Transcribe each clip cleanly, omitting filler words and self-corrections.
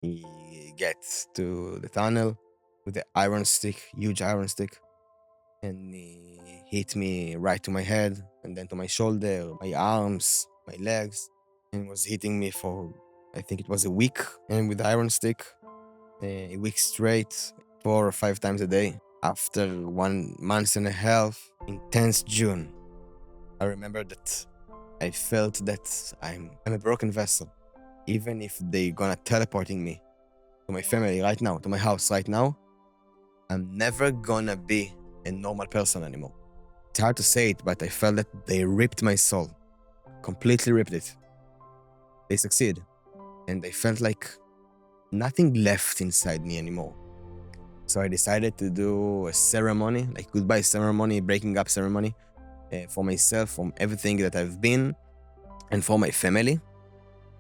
He gets to the tunnel with the iron stick, huge iron stick, and he hit me right to my head and then to my shoulder, my arms, my legs, and was hitting me for, I think it was a week, and with the iron stick, a week straight, 4 or 5 times a day. After 1 month and a half, intense June, I remember that I felt that I'm a broken vessel. Even if they gonna teleporting me to my family right now, to my house right now, I'm never gonna be a normal person anymore. It's hard to say it, but I felt that they ripped my soul, completely ripped it. They succeed, and I felt like nothing left inside me anymore. So I decided to do a ceremony, like goodbye ceremony, breaking up ceremony, for myself, from everything that I've been, and for my family.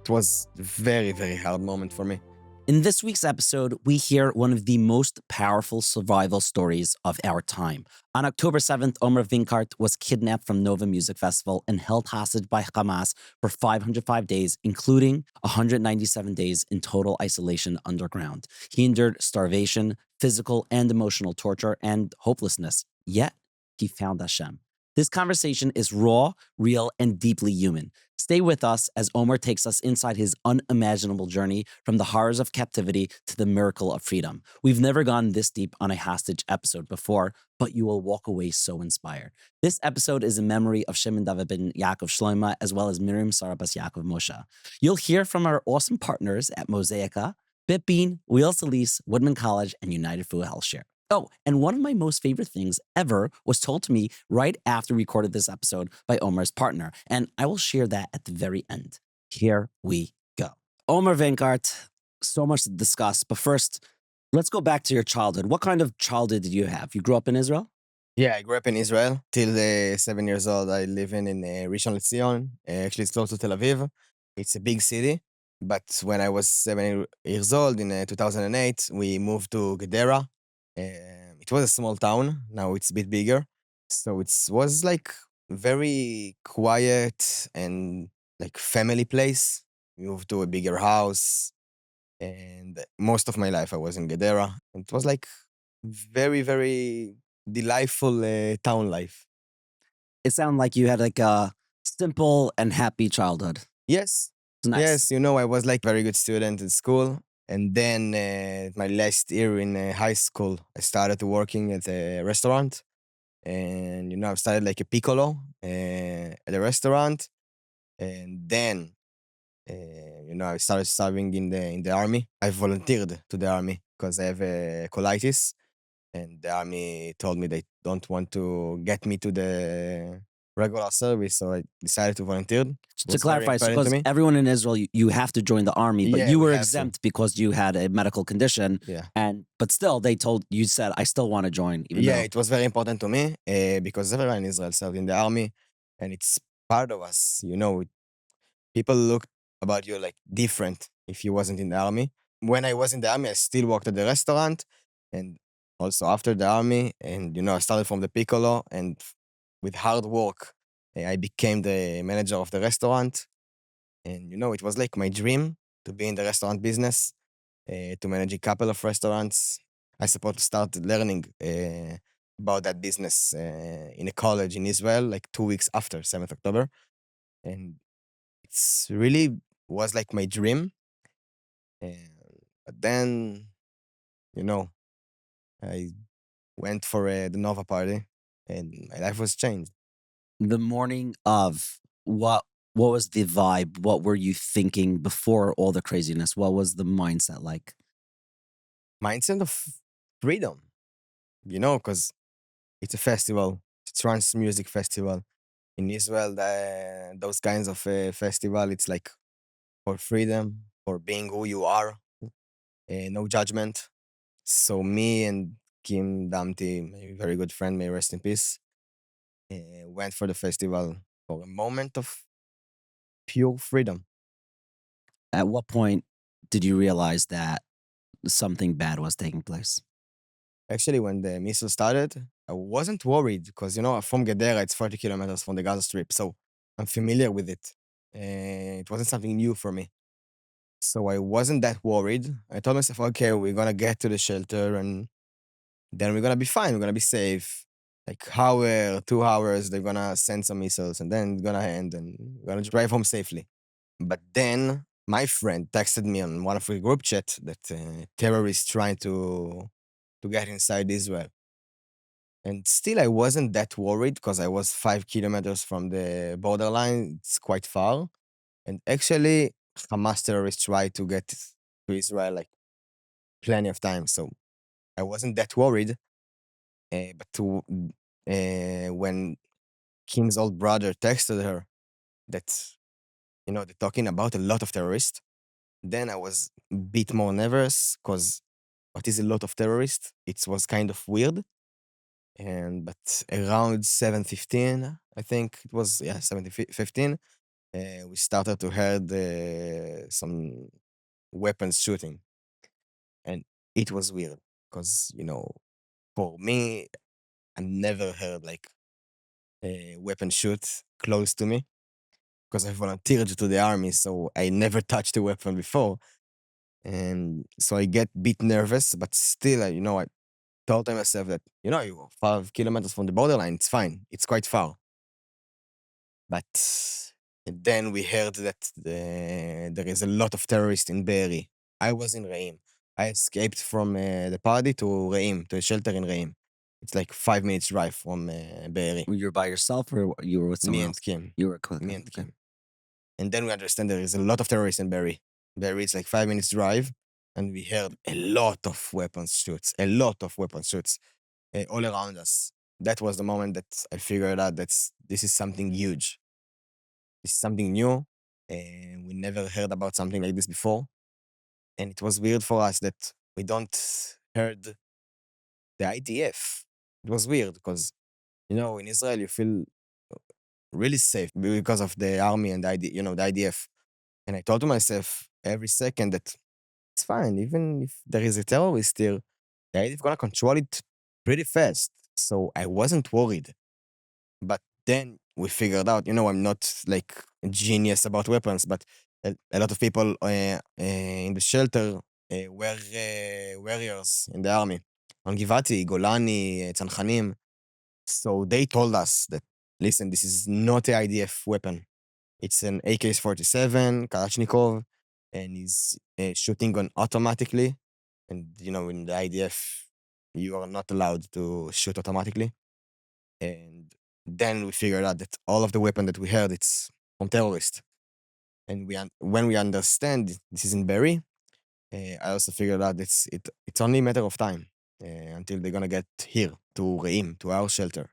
It was a very, very hard moment for me. In this week's episode, we hear one of the most powerful survival stories of our time. On October 7th, Omer Wenkart was kidnapped from Nova Music Festival and held hostage by Hamas for 505 days, including 197 days in total isolation underground. He endured starvation, physical and emotional torture, and hopelessness. Yet, he found Hashem. This conversation is raw, real, and deeply human. Stay with us as Omer takes us inside his unimaginable journey from the horrors of captivity to the miracle of freedom. We've never gone this deep on a hostage episode before, but you will walk away so inspired. This episode is in memory of Shimon David ben Yaakov Shloima, as well as Miriam Sarabas Yaakov Moshe. You'll hear from our awesome partners at Mosaica, BitBean, Wheels to Lease, Woodman College, and United Food Healthshare. Oh, and one of my most favorite things ever was told to me right after we recorded this episode by Omer's partner, and I will share that at the very end. Here we go. Omer Wenkart, so much to discuss, but first, let's go back to your childhood. What kind of childhood did you have? You grew up in Israel? Yeah, I grew up in Israel. Till 7 years old, I live in Rishon LeZion. Actually, it's close to Tel Aviv. It's a big city. But when I was 7 years old, in 2008, we moved to Gedera. It was a small town. Now it's a bit bigger. So it was like very quiet and like family place. We moved to a bigger house. And most of my life I was in Gedera. It was like very, very delightful town life. It sounded like you had like a simple and happy childhood. Yes, It's nice. yes, I was like very good student in school. And then my last year in high school, I started working at a restaurant. And, I started like a piccolo at a restaurant. And then, I started serving in the army. I volunteered to the army because I have a colitis. And the army told me they don't want to get me to the regular service, so I decided to volunteer. It To was very clarify, so important to because me. everyone in Israel, you have to join the army, but Yeah, you we were have to. exempt because you had a medical condition. Yeah. But still, they told you said, I still want to join, even Yeah, though. it was very important to me because everyone in Israel served in the army, and it's part of us. People look about you like different if you wasn't in the army. When I was in the army, I still worked at the restaurant, and also after the army, and I started from the piccolo, and with hard work, I became the manager of the restaurant. And it was like my dream to be in the restaurant business, to manage a couple of restaurants. I supposed to start learning about that business in a college in Israel, like 2 weeks after 7th October. And it's really was like my dream. But then, you know, I went for the Nova party and my life was changed. The morning of what was the vibe? What were you thinking before all the craziness? What was the mindset like? Mindset of freedom, because it's a festival, it's a trance music festival. In Israel, those kinds of festival, it's like for freedom, for being who you are, no judgment. So me and Kim Damti, my very good friend, may rest in peace, went for the festival for a moment of pure freedom. At what point did you realize that something bad was taking place? Actually, when the missile started, I wasn't worried because, I'm from Gedera, it's 40 kilometers from the Gaza Strip, so I'm familiar with it. It wasn't something new for me. So I wasn't that worried. I told myself, okay, we're gonna get to the shelter and then we're gonna be fine. We're gonna be safe. Like hour, 2 hours, they're gonna send some missiles and then it's gonna end and we're gonna drive home safely. But then my friend texted me on one of the group chat that terrorists trying to get inside Israel. And still, I wasn't that worried because I was 5 kilometers from the borderline. It's quite far. And actually, Hamas terrorists tried to get to Israel like plenty of times. So I wasn't that worried. When Kim's old brother texted her that, they're talking about a lot of terrorists, then I was a bit more nervous because what is a lot of terrorists? It was kind of weird. But around 7:15, I think it was, yeah, 7:15, we started to hear some weapons shooting. And it was weird because, for me, I never heard like a weapon shoot close to me because I volunteered to the army, so I never touched a weapon before. And so I get a bit nervous, but still, I told myself that, you're 5 kilometers from the borderline, it's fine, it's quite far. But then we heard that there is a lot of terrorists in Be'eri. I was in Reim. I escaped from the party to Reim, to a shelter in Reim. It's like 5 minutes drive from Be'eri. You were by yourself or you were with someone Me else? and Kim. You were quick. Me and Okay. Kim. And then we understand there is a lot of terrorists in Be'eri. Be'eri is like 5 minutes drive, and we heard a lot of weapons shoots, all around us. That was the moment that I figured out that this is something huge. This is something new, and we never heard about something like this before. And it was weird for us that we don't heard the IDF. It was weird because, in Israel you feel really safe because of the army and the IDF. And I told to myself every second that it's fine, even if there is a terrorist here, the IDF gonna control it pretty fast. So I wasn't worried. But then we figured out, I'm not like a genius about weapons, but a lot of people in the shelter were warriors in the army. On Givati, Golani, Tzanchanim. So they told us that, listen, this is not a IDF weapon. It's an AK-47, Kalashnikov, and he's shooting on automatically. And, in the IDF, you are not allowed to shoot automatically. And then we figured out that all of the weapon that we heard, it's from terrorists. And when we understand this is in Berry, I also figured out it's only a matter of time until they're gonna get here to Reim, to our shelter.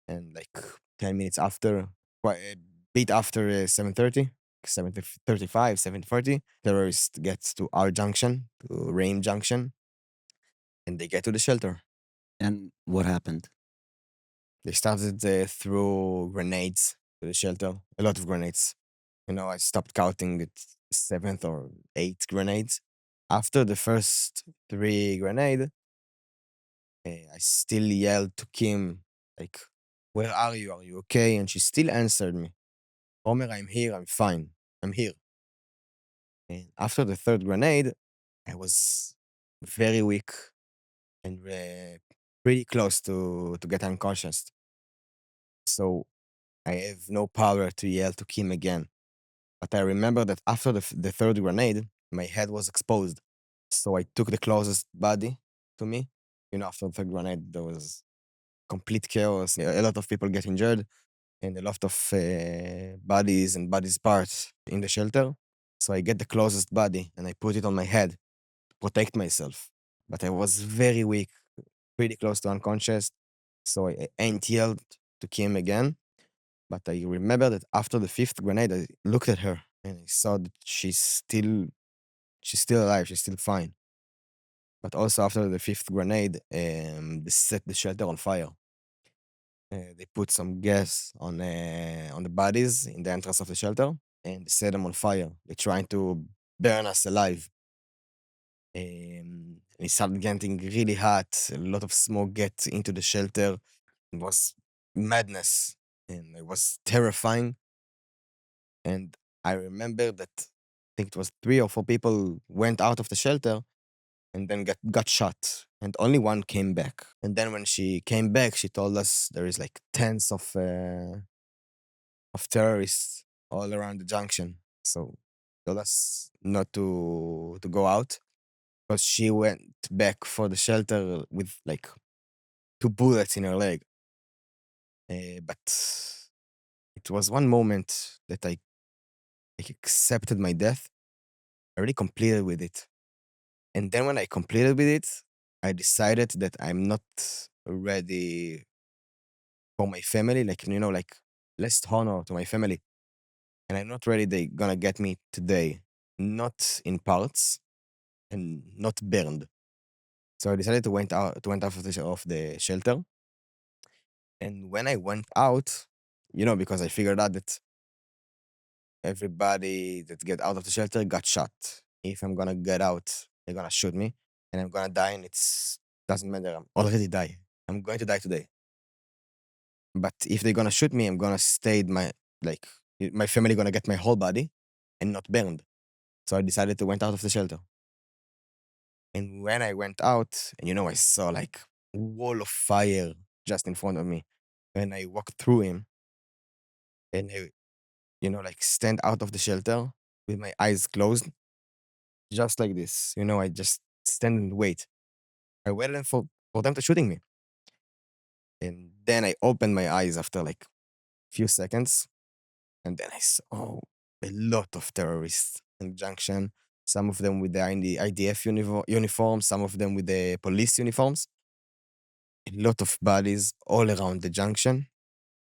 And like 10 minutes after, quite a bit after 7:30, 7:35, 7:40, terrorists get to our junction, to Reim junction, and they get to the shelter. And what happened? They started through grenades to the shelter, a lot of grenades. I stopped counting at seventh or eighth grenades. After the first three grenade, I still yelled to Kim, like, where are you? Are you okay? And she still answered me, Omer, I'm here, I'm fine, I'm here. And after the third grenade, I was very weak and pretty close to get unconscious. So I have no power to yell to Kim again. But I remember that after the third grenade, my head was exposed. So I took the closest body to me. After the third grenade, there was complete chaos. A lot of people get injured and a lot of bodies and bodies parts in the shelter. So I get the closest body and I put it on my head to protect myself. But I was very weak, pretty close to unconscious. So I ain't yelled to Kim again. But I remember that after the fifth grenade, I looked at her and I saw that she's still alive, she's still fine. But also after the fifth grenade, they set the shelter on fire. They put some gas on the bodies in the entrance of the shelter and they set them on fire. They're trying to burn us alive. It started getting really hot. A lot of smoke get into the shelter. It was madness and it was terrifying. And I remember that think it was 3 or 4 people went out of the shelter and then got shot. And only one came back. And then when she came back, she told us there is like tens of terrorists all around the junction. So told us not to go out because she went back for the shelter with like 2 bullets in her leg. But it was one moment that I like, accepted my death. I already completed with it. And then when I completed with it, I decided that I'm not ready for my family. Like, like less honor to my family. And I'm not ready they gonna get me today. Not in parts and not burned. So I decided to went out of the shelter. And when I went out, because I figured out that everybody that get out of the shelter got shot. If I'm gonna get out, they're gonna shoot me, and I'm gonna die, and it's doesn't matter. I'm already die. I'm going to die today. But if they're gonna shoot me, I'm gonna stay like my family gonna get my whole body and not burned. So I decided to went out of the shelter. And when I went out, and I saw like wall of fire just in front of me. And I walked through him, and I, like stand out of the shelter with my eyes closed, just like this. I just stand and wait. I waited for them to shooting me. And then I opened my eyes after like few seconds, and then I saw a lot of terrorists in junction. Some of them with the IDF uniform, some of them with the police uniforms. A lot of bodies all around the junction.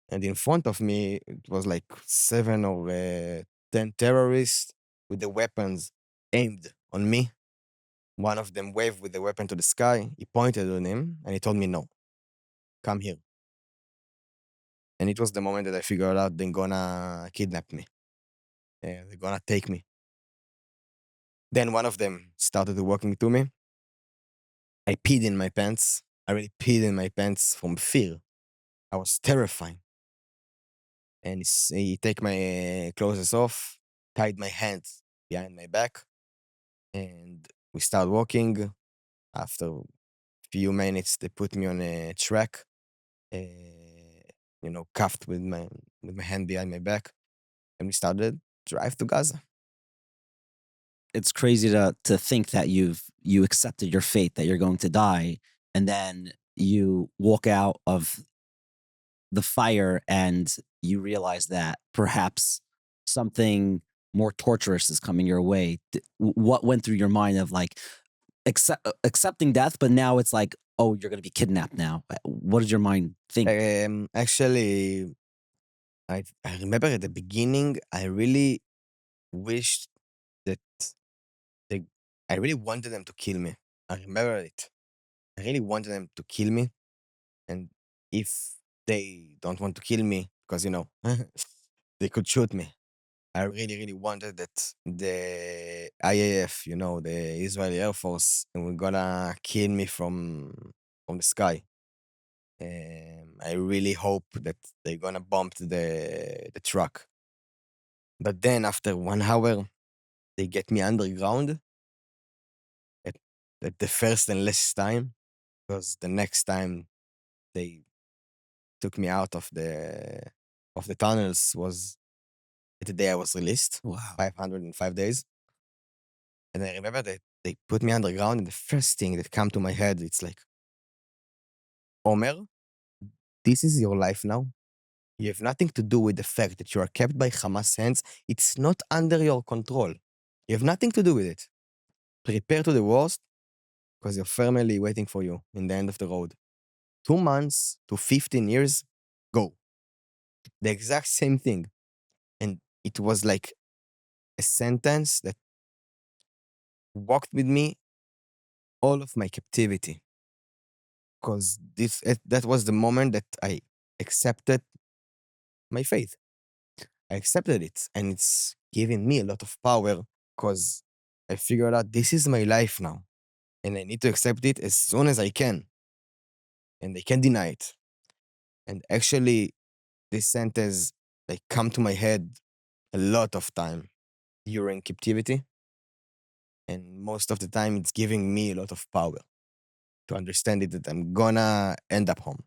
And in front of me, it was like 7 or 10 terrorists with the weapons aimed on me. One of them waved with the weapon to the sky. He pointed on him and he told me, no, come here. And it was the moment that I figured out they're gonna kidnap me. They're gonna take me. Then one of them started walking to me. I peed in my pants. I really peed in my pants from fear. I was terrified. And he take my clothes off, tied my hands behind my back, and we start walking. After a few minutes, they put me on a track, uh, cuffed with my hand behind my back, and we started drive to Gaza. It's crazy to think that you accepted your fate, that you're going to die, and then you walk out of the fire and you realize that perhaps something more torturous is coming your way. What went through your mind of like accepting death, but now it's like, oh, you're going to be kidnapped now. What did your mind think? Actually, I remember at the beginning, I really wished that they, I really wanted them to kill me. I remember it. I really wanted them to kill me. And if they don't want to kill me, because, they could shoot me. I really, really wanted that the IAF, the Israeli Air Force, and were gonna kill me from the sky. I really hope that they're gonna bomb the truck. But then after 1 hour, they get me underground at, at the first and last time, because the next time they took me out of the tunnels was the day I was released, Wow. 505 days. And I remember that they put me underground, and the first thing that came to my head, it's like, Omer, this is your life now. You have nothing to do with the fact that you are kept by Hamas hands. It's not under your control. You have nothing to do with it. Prepare to the worst, because your family waiting for you in the end of the road. 2 months to 15 years, go. The exact same thing. And it was like a sentence that walked with me all of my captivity. Because that was the moment that I accepted my faith. I accepted it, and it's giving me a lot of power because I figured out this is my life now, and I need to accept it as soon as I can, and I can't deny it. And actually, this sentence like come to my head a lot of time. during captivity. And most of the time, it's giving me a lot of power to understand it that I'm gonna end up home.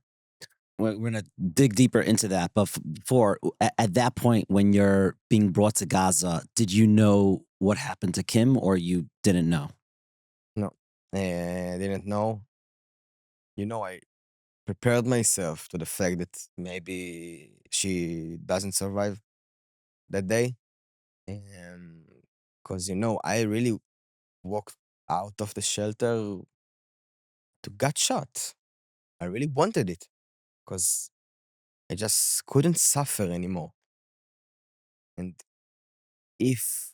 We're gonna dig deeper into that, but before at that point when you're being brought to Gaza, did you know what happened to Kim, or you didn't know? No, I didn't know. I prepared myself to the fact that maybe she doesn't survive that day. Because, I really walked out of the shelter to get shot. I really wanted it because I just couldn't suffer anymore. And if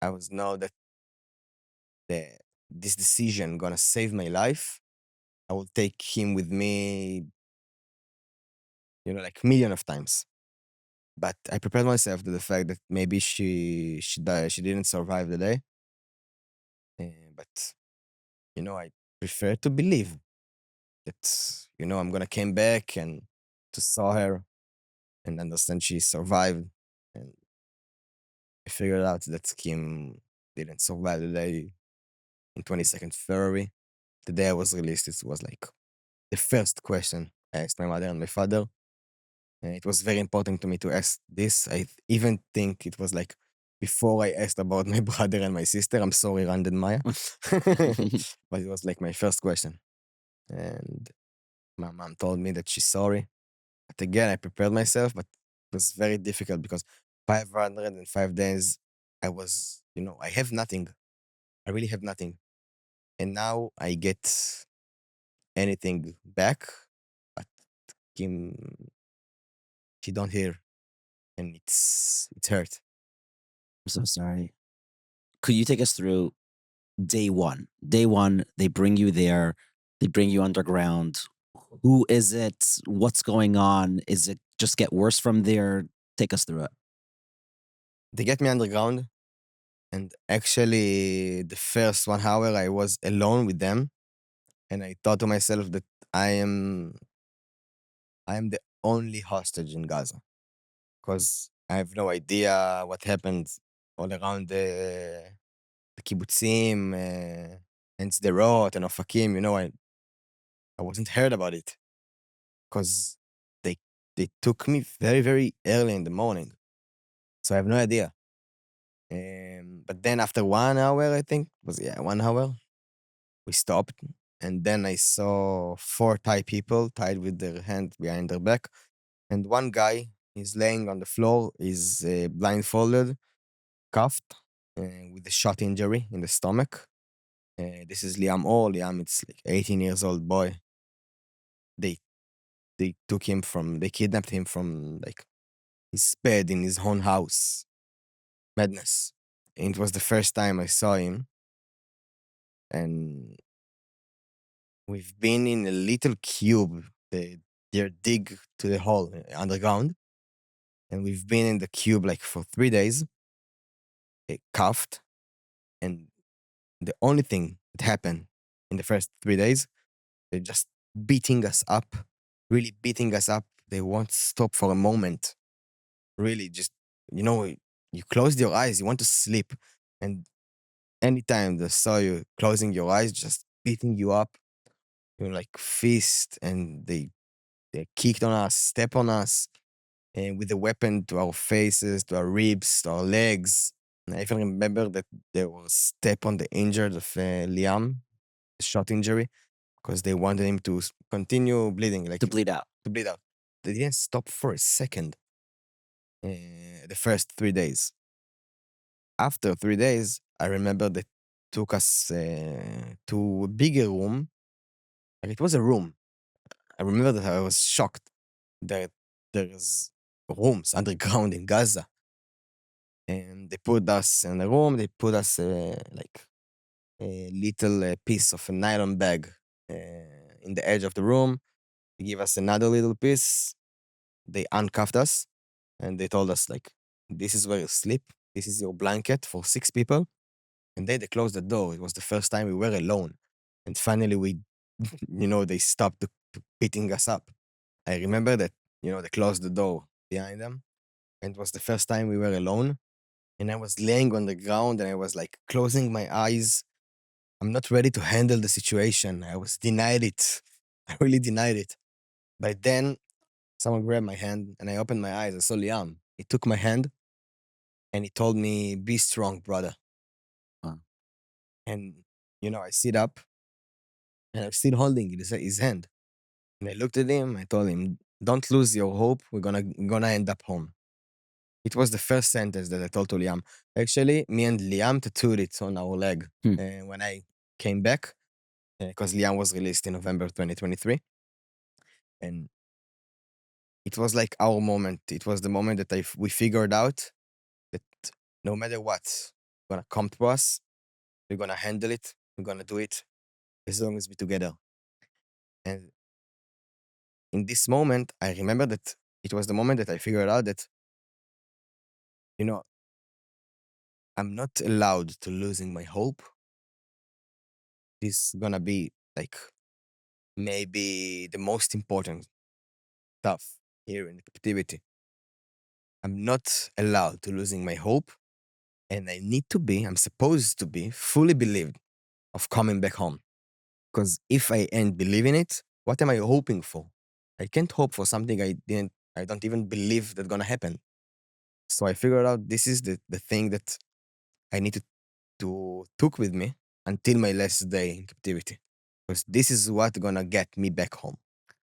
I was know that the, this decision gonna save my life, I will take him with me, like million of times. But I prepared myself to the fact that maybe she died, she didn't survive the day. But I prefer to believe that I'm gonna came back and to saw her and understand she survived. And I figured out that Kim didn't survive the day in 22nd February. The day I was released, it was like the first question I asked my mother and my father. And it was very important to me to ask this. Even think it was like before I asked about my brother and my sister. I'm sorry, Rand and Maya. But it was like my first question. And my mom told me that she's sorry. But again, I prepared myself, but it was very difficult because 505 days, I was, I have nothing. I really have nothing. And now I get anything back, but Kim, she don't hear. And it's hurt. I'm so sorry. Could you take us through day one? Day one, they bring you there, they bring you underground. Who is it? What's going on? Is it just get worse from there? Take us through it. They get me underground. And actually, the first 1 hour, I was alone with them. And I thought to myself that I am the only hostage in Gaza. Because I have no idea what happened all around the kibbutzim and Sderot and Ofakim. I wasn't heard about it because they they took me very, very early in the morning. So I have no idea. But then after 1 hour, I think, was 1 hour, we stopped. And then I saw four Thai people tied with their hand behind their back. And one guy is laying on the floor, is blindfolded, cuffed, with a shot injury in the stomach. This is Liam O. Liam, it's like 18 years old boy. They they kidnapped him from like his bed in his own house. Madness. And it was the first time I saw him. And we've been in a little cube. They're dig to the hole underground. And we've been in the cube like for 3 days, cuffed. And the only thing that happened in the first 3 days, they're just beating us up, really beating us up. They won't stop for a moment. Really, just, you know, you close your eyes, you want to sleep. And anytime they saw you closing your eyes, just beating you up, like fist, and they kicked on us, step on us, and with a weapon to our faces, to our ribs, to our legs. And I even remember that there was step on the injured of Liam, shot injury, because they wanted him to continue bleeding, like To bleed out. to bleed out. They didn't stop for a second. The first 3 days. After 3 days, I remember they took us to a bigger room. Like it was a room. I remember that I was shocked that there's rooms underground in Gaza. And they put us in a room. They put us like a little piece of a nylon bag in the edge of the room. They give us another little piece. They uncuffed us and they told us like, this is where you sleep. This is your blanket for 6 people. And then they closed the door. It was the first time we were alone. And finally they stopped beating us up. I remember that, they closed the door behind them. And it was the first time we were alone. and I was laying on the ground and I was like closing my eyes. I'm not ready to handle the situation. I was denied it. I really denied it. But then someone grabbed my hand and I opened my eyes. I saw Liam. He took my hand and he told me, "Be strong, brother." Wow. And, I sit up and I'm still holding his hand. And I looked at him. I told him, "Don't lose your hope. We're gonna end up home." It was the first sentence that I told to Liam. Actually, me and Liam tattooed it on our leg Hmm. when I came back, because Liam was released in November 2023. And it was like our moment. It was the moment that we figured out that no matter what's gonna come to us, we're gonna handle it. We're gonna do it as long as we're together. And in this moment, I remember that it was the moment that I figured out that, you know, I'm not allowed to losing my hope. This is gonna be like maybe the most important stuff here in captivity. I'm not allowed to losing my hope, and I'm supposed to be fully believed of coming back home. Because if I ain't believing it, what am I hoping for? I can't hope for something I don't even believe that's gonna happen. So I figured out this is the thing that I need to took with me until my last day in captivity. Because this is what gonna get me back home.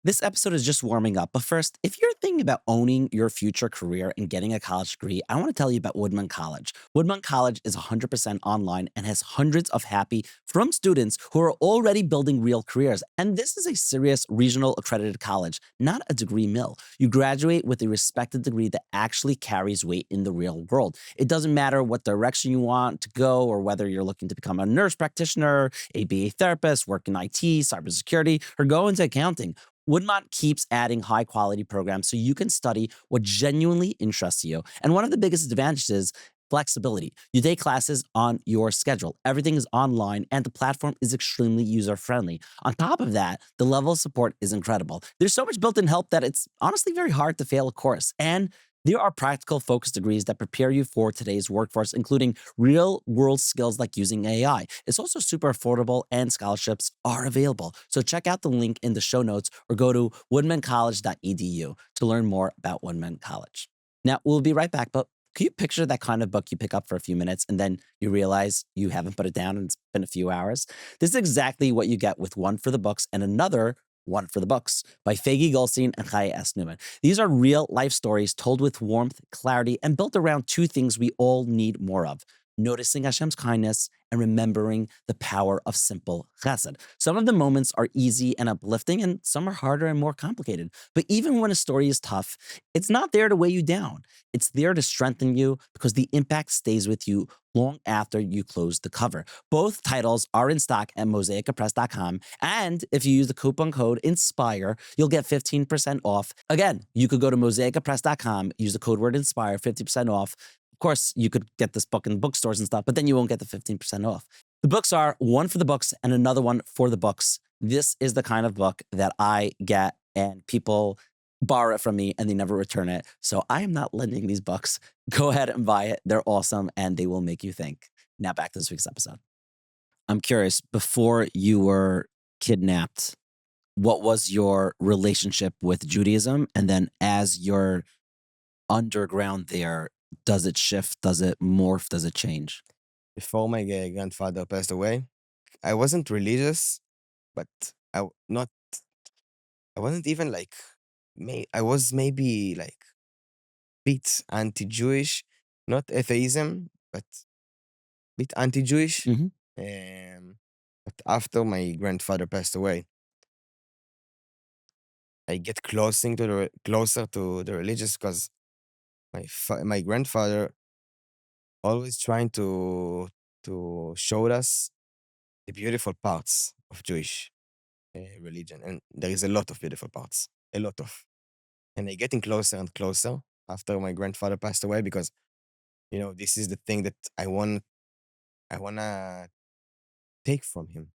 This episode is just warming up, but first, if you're thinking about owning your future career and getting a college degree, I want to tell you about Woodman College. Woodman College is 100% online and has hundreds of happy from students who are already building real careers. And this is a serious regional accredited college, not a degree mill. You graduate with a respected degree that actually carries weight in the real world. It doesn't matter what direction you want to go or whether you're looking to become a nurse practitioner, a BA therapist, work in IT, cybersecurity, or go into accounting. Woodmont keeps adding high quality programs so you can study what genuinely interests you. And one of the biggest advantages is flexibility. You take classes on your schedule. Everything is online and the platform is extremely user friendly. On top of that, the level of support is incredible. There's so much built in help that it's honestly very hard to fail a course. And there are practical focus degrees that prepare you for today's workforce, including real world skills like using AI. It's also super affordable and scholarships are available. So check out the link in the show notes or go to woodmancollege.edu to learn more about Woodman College. Now, we'll be right back, but can you picture that kind of book you pick up for a few minutes and then you realize you haven't put it down and it's been a few hours? This is exactly what you get with One for the Books and another One for the Books by Fagi Goldstein and Chaya S. Newman. These are real life stories told with warmth, clarity, and built around two things we all need more of: noticing Hashem's kindness and remembering the power of simple chesed. Some of the moments are easy and uplifting, and some are harder and more complicated. But even when a story is tough, it's not there to weigh you down. It's there to strengthen you because the impact stays with you long after you close the cover. Both titles are in stock at mosaicapress.com. And if you use the coupon code INSPIRE, you'll get 15% off. Again, you could go to mosaicapress.com, use the code word INSPIRE, 50% off. Of course, you could get this book in bookstores and stuff, but then you won't get the 15% off. The books are One for the Books and another one for the books. This is the kind of book that I get and people borrow it from me and they never return it. So I am not lending these books. Go ahead and buy it. They're awesome and they will make you think. Now back to this week's episode. I'm curious, before you were kidnapped, what was your relationship with Judaism? And then as you're underground there, does it shift? Does it morph? Does it change? Before my grandfather passed away, I wasn't religious, but not. I wasn't even like. I was maybe like bit anti-Jewish, not atheism, but bit anti-Jewish. Mm-hmm. But after my grandfather passed away, I get closer to the religious because my grandfather always trying to show us the beautiful parts of Jewish religion, and there is a lot of beautiful parts, a lot of, and I getting closer and closer after my grandfather passed away because this is the thing that I wanna take from him,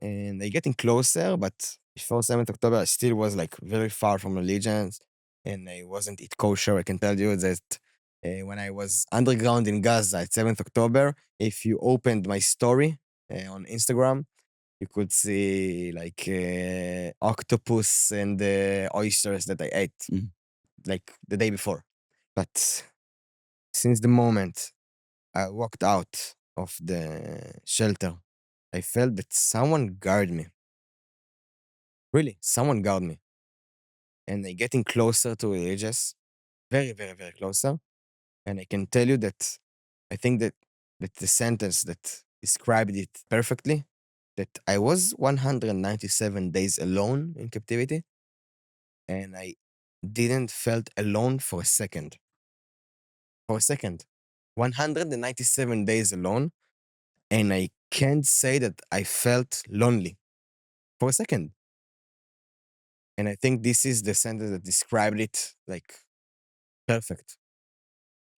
and I getting closer, but before 7th October, I still was like very far from religions, and I wasn't eat kosher. I can tell you that when I was underground in Gaza at 7th October. If you opened my story on Instagram, you could see like octopus and oysters that I ate Mm. like the day before. But since the moment I walked out of the shelter, I felt that someone guarded me. Really, someone guarded me. And I getting closer to religious, very, very, very closer. And I can tell you that I think that the sentence that described it perfectly, that I was 197 days alone in captivity, and I didn't felt alone for a second. For a second. 197 days alone, and I can't say that I felt lonely for a second. And I think this is the sentence that described it like perfect.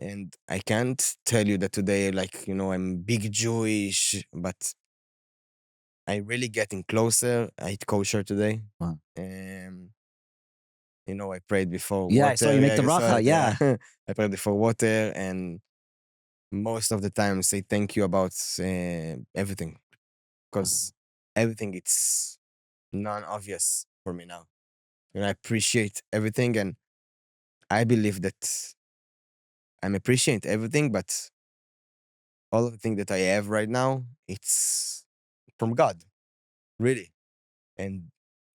And I can't tell you that today, like, I'm big Jewish, but I really getting closer. I eat kosher today. Wow. I prayed before Yeah, I saw water. you make Yeah, the you saw bracha. it. Yeah. Yeah. I prayed before water, and most of the time say thank you about everything, because everything it's non-obvious for me now. And I appreciate everything, and I believe that I'm appreciate everything, but all of the things that I have right now, it's from God, really. And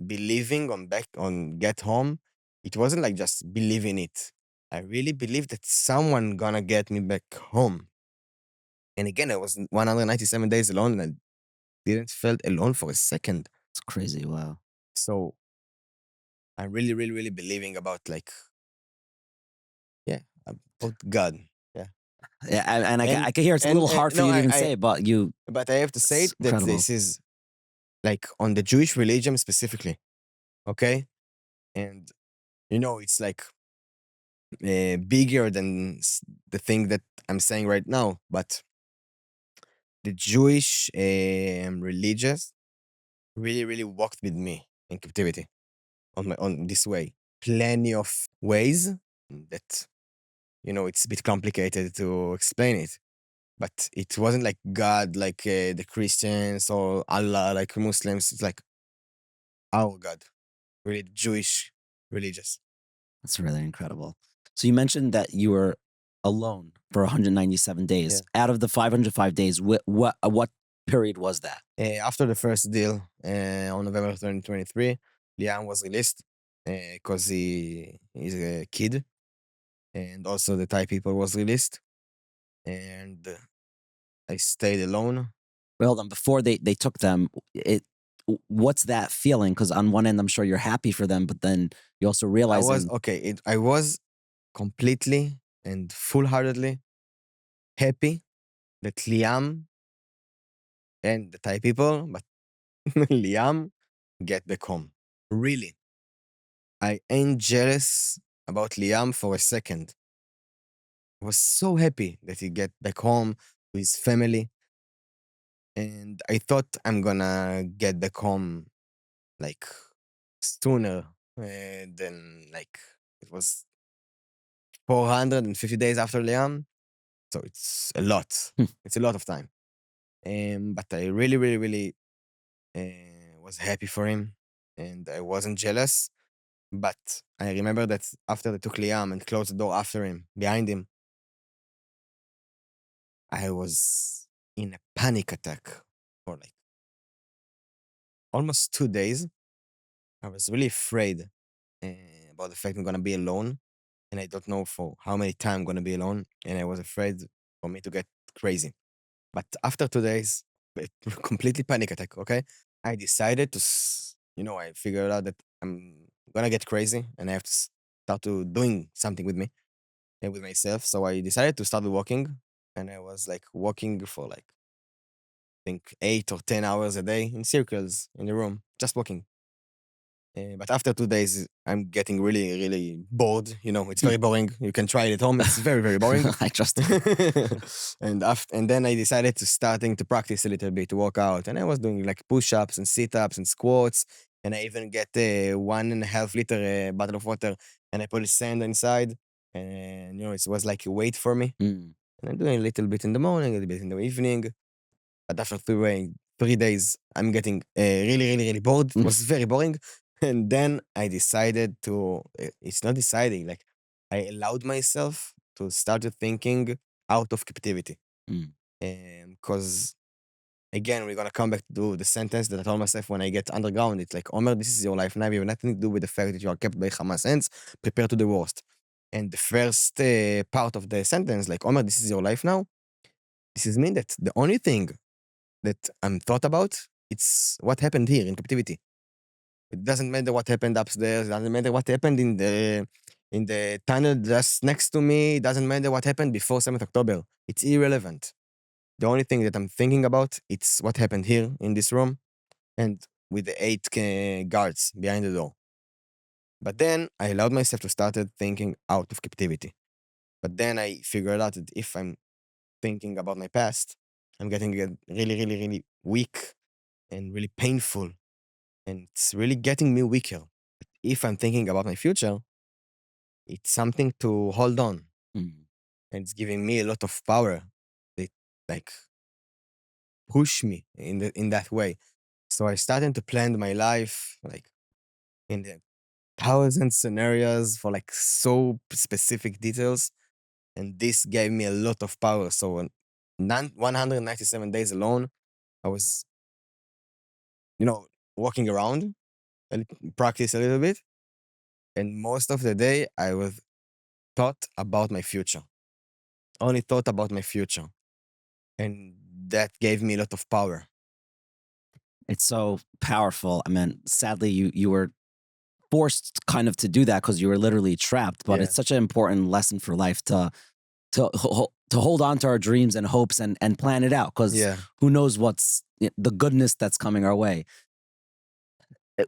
believing on back on get home, it wasn't like just believing it. I really believed that someone gonna get me back home. And again, I was 197 days alone, and I didn't felt alone for a second. It's crazy. Wow. So I'm really, really, really believing about like, yeah, about God. Yeah. Yeah, and And I can hear it's a little hard for no, you to even say, but but I have to say it's it that incredible. this is like on the Jewish religion specifically. Okay. And it's like bigger than the thing that I'm saying right now. But the Jewish religious really, really walked with me in captivity on this way. Plenty of ways that it's a bit complicated to explain it. But it wasn't like God, like the Christians or Allah, like Muslims. It's like our God, really Jewish religious. That's really incredible. So you mentioned that you were alone for 197 days. Yeah. Out of the 505 days, what period was that? After the first deal on November 2023, Liam was released because he's a kid, and also the Thai people was released, and I stayed alone. Well, then before they took them, what's that feeling? Because on one end, I'm sure you're happy for them, but then you also I was realizing, okay. I was completely and full-heartedly happy that Liam and the Thai people, but Liam get back home. Really, I ain't jealous about Liam for a second. I was so happy that he get back home to his family, and I thought I'm gonna get back home like sooner than like it was 450 days after Liam, so it's a lot. hmm, It's a lot of time. But I really, really, really was happy for him, and I wasn't jealous. But I remember that after they took Liam and closed the door after him, behind him, I was in a panic attack for like almost 2 days. I was really afraid about the fact I'm gonna be alone, and I don't know for how many time I'm gonna be alone, and I was afraid for me to get crazy. But after 2 days, it completely panic attack. Okay, I decided to, I figured out that I'm gonna get crazy, and I have to start to doing something with me and with myself. So I decided to start walking, and I was like walking for like I think 8 or 10 hours a day in circles in the room, just walking. But after 2 days, I'm getting really, really bored. It's very boring. You can try it at home. It's very, very boring. I trust you. And then I decided to starting to practice a little bit, to work out. And I was doing like push-ups and sit-ups and squats. And I even get a 1.5 liter bottle of water, and I put sand inside, and it was like a wait for me. Mm. And I'm doing a little bit in the morning, a little bit in the evening. But after 3 days, I'm getting really, really, really bored. It was very boring. And then I decided to, it's not deciding, like I allowed myself to start thinking out of captivity. Mm. Because again, we're gonna come back to the sentence that I told myself when I get underground. It's like, Omer, this is your life now. You have nothing to do with the fact that you are kept by Hamas hands. Prepare to the worst. And the first part of the sentence, like, Omer, this is your life now. This is mean that the only thing that I'm thought about, it's what happened here in captivity. It doesn't matter what happened upstairs. It doesn't matter what happened in the tunnel just next to me. It doesn't matter what happened before 7th October. It's irrelevant. The only thing that I'm thinking about, it's what happened here in this room and with the 8 guards behind the door. But then I allowed myself to start thinking out of captivity. But then I figured out that if I'm thinking about my past, I'm getting really, really, really weak and really painful. And it's really getting me weaker. But if I'm thinking about my future, it's something to hold on. Mm. And it's giving me a lot of power. It like push me in that way. So I started to plan my life like in the thousand scenarios for like so specific details. And this gave me a lot of power. So in 197 days alone, I was, walking around and practice a little bit. And most of the day, I was thought about my future. Only thought about my future. And that gave me a lot of power. It's so powerful. I mean, sadly, you were forced kind of to do that because you were literally trapped. But Yeah. it's such an important lesson for life to hold on to our dreams and hopes and plan it out because Yeah. who knows what's the goodness that's coming our way.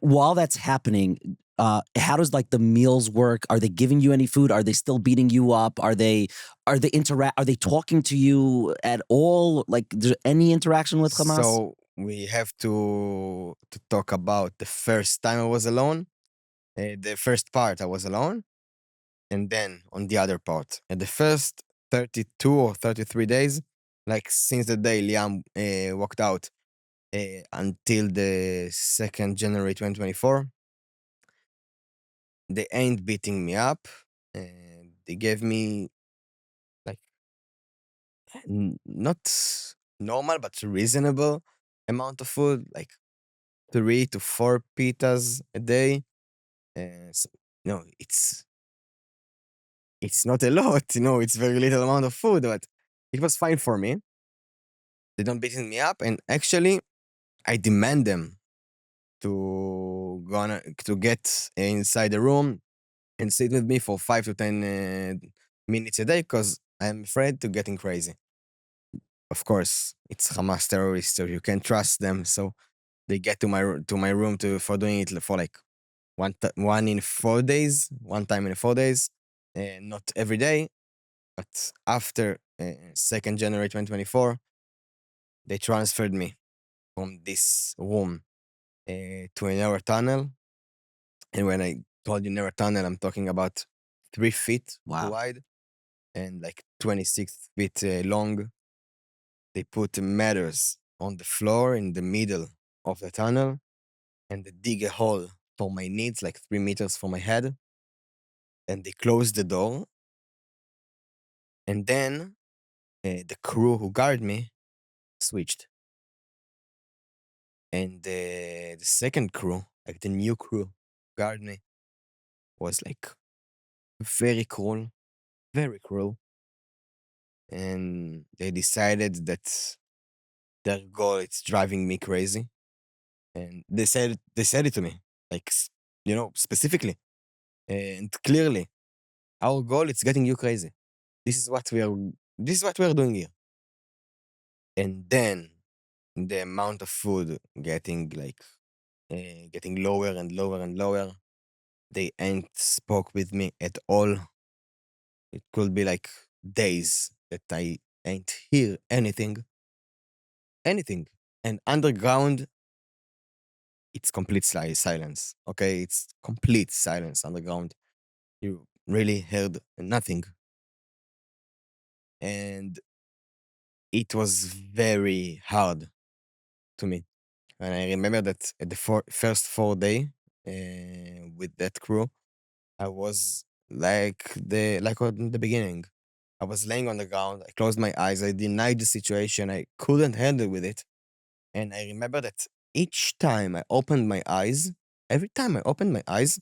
While that's happening, how does like the meals work? Are they giving you any food? Are they still beating you up? Are they talking to you at all? Like, is there any interaction with Hamas? So we have to talk about the first time I was alone. The first part I was alone, and then on the other part. At the first 32 or 33 days, like since the day Liam walked out until the 2nd January 2024, they ain't beating me up. And they gave me like not normal but reasonable amount of food, like 3 to 4 pitas a day. So, no, it's not a lot, it's very little amount of food, but it was fine for me. They don't beating me up, and actually, I demand them to get inside the room and sit with me for 5 to 10 minutes a day because I'm afraid to getting crazy. Of course, it's Hamas terrorists, so you can't trust them. So they get to my room for doing it for like one in 4 days, one time in 4 days, not every day. But after 2nd January 2024, they transferred me from this room to a narrow tunnel. And when I told you narrow tunnel, I'm talking about 3 feet Wow. wide and like 26 feet long. They put matters on the floor in the middle of the tunnel and they dig a hole for my needs, like 3 meters for my head. And they closed the door. And then the crew who guard me switched. And the second crew, like the new crew, guard me, was like very cruel, very cruel. And they decided that their goal is driving me crazy. And they said it to me, like specifically and clearly. Our goal is getting you crazy. This is what we are. This is what we are doing here. And then the amount of food getting lower and lower and lower. They ain't spoke with me at all. It could be like days that I ain't hear anything, anything. And underground, it's complete silence. Okay, it's complete silence underground. You really heard nothing. And it was very hard to me. And I remember that at the first 4 day with that crew, I was like in the beginning. I was laying on the ground. I closed my eyes. I denied the situation. I couldn't handle with it. And I remember that each time I opened my eyes, every time I opened my eyes,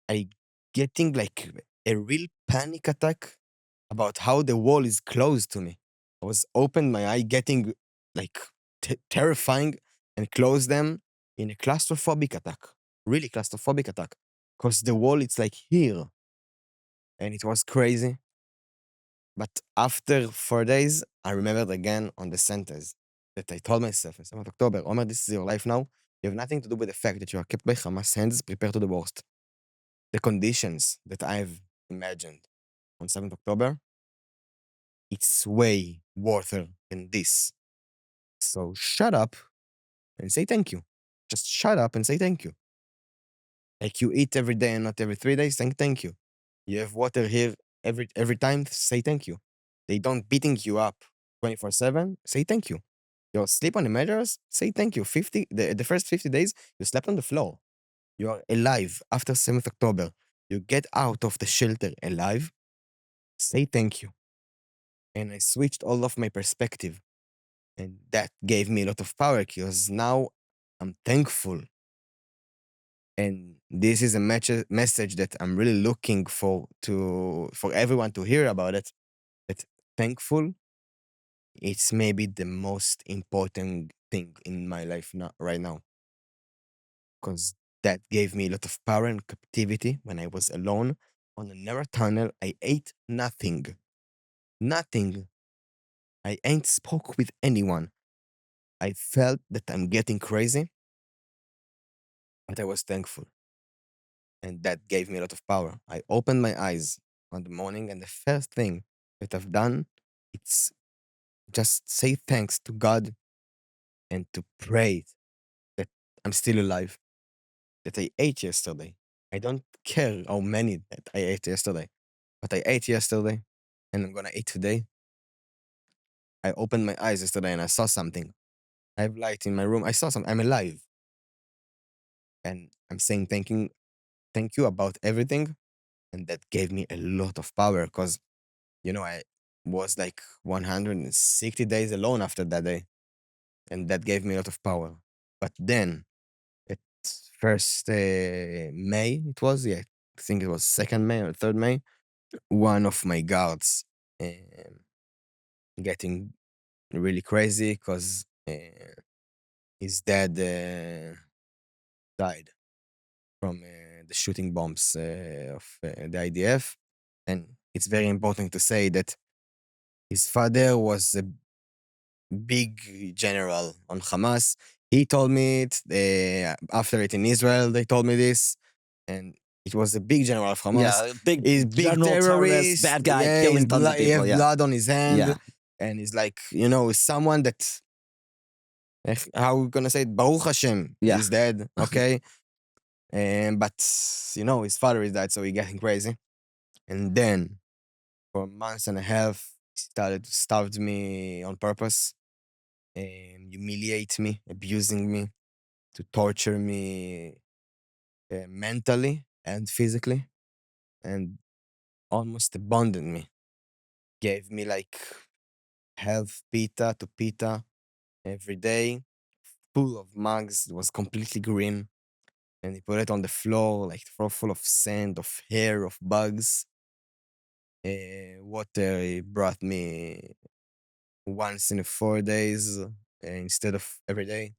I getting like a real panic attack about how the wall is closed to me. I was open my eye, getting like terrifying, and close them in a claustrophobic attack, really claustrophobic attack, because the wall it's like here, and it was crazy. But after 4 days, I remembered again on the sentence that I told myself in 7th October, Omer, this is your life now. You have nothing to do with the fact that you are kept by Hamas hands, prepare to the worst. The conditions that I've imagined on 7th October, it's way worse than this. So shut up and say thank you. Just shut up and say thank you. Like you eat every day and not every 3 days, thank you. You have water here every time, say thank you. They don't beating you up 24/7, say thank you. You sleep on the mattress, say thank you. The first 50 days, you slept on the floor. You are alive after 7th October. You get out of the shelter alive, say thank you. And I switched all of my perspective. And that gave me a lot of power because now I'm thankful. And this is a message that I'm really looking for everyone to hear about it. That thankful, it's maybe the most important thing in my life now, right now. Because that gave me a lot of power and captivity when I was alone on a narrow tunnel. I ate nothing. Nothing. I ain't spoke with anyone. I felt that I'm getting crazy, but I was thankful. And that gave me a lot of power. I opened my eyes on the morning, and the first thing that I've done, it's just say thanks to God and to pray that I'm still alive, that I ate yesterday. I don't care how many that I ate yesterday, but I ate yesterday and I'm gonna eat today. I opened my eyes yesterday and I saw something. I have light in my room. I saw something. I'm alive. And I'm saying thank you about everything. And that gave me a lot of power because, I was like 160 days alone after that day. And that gave me a lot of power. But then, at first May, it was, yeah, I think it was 2nd May or 3rd May, one of my guards getting really crazy because his dad died from the shooting bombs of the IDF. And it's very important to say that his father was a big general on Hamas. He told me it after it in Israel. They told me this, and it was a big general of Hamas. Yeah, big He's big general terrorist, terrorist. bad guy, Yeah, killing tons of he people. have Yeah, blood on his hand, yeah, and he's like someone that how we gonna say it? Baruch Hashem, yeah. he's dead. Okay, and but his father is dead, so he getting crazy. And then for months and a half, he started to starve me on purpose and humiliate me, abusing me, to torture me mentally and physically, and almost abandoned me. Gave me like half pita to pita every day, full of mugs. It was completely green. And he put it on the floor, like the floor full of sand, of hair, of bugs. Water he brought me once in 4 days instead of every day.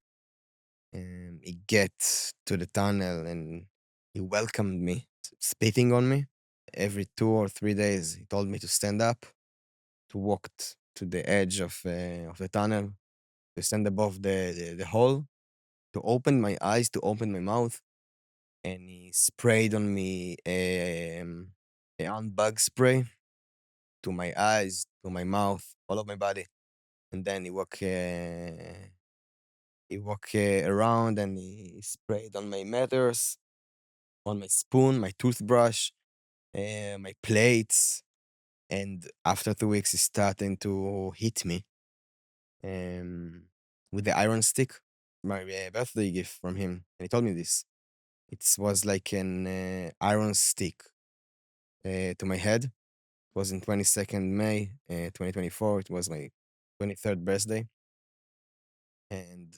He get to the tunnel and he welcomed me, spitting on me. Every 2 or 3 days, he told me to stand up, to walk to the edge of the tunnel, to stand above the hole, to open my eyes, to open my mouth, and he sprayed on me on bug spray to my eyes, to my mouth, all of my body, and then he walk around and he sprayed on my matters, on my spoon, my toothbrush. my plates. And after 2 weeks, he's starting to hit me um, with the iron stick. My birthday gift from him. And he told me this. It was like an iron stick to my head. It was in 22nd May 2024. It was my 23rd birthday. And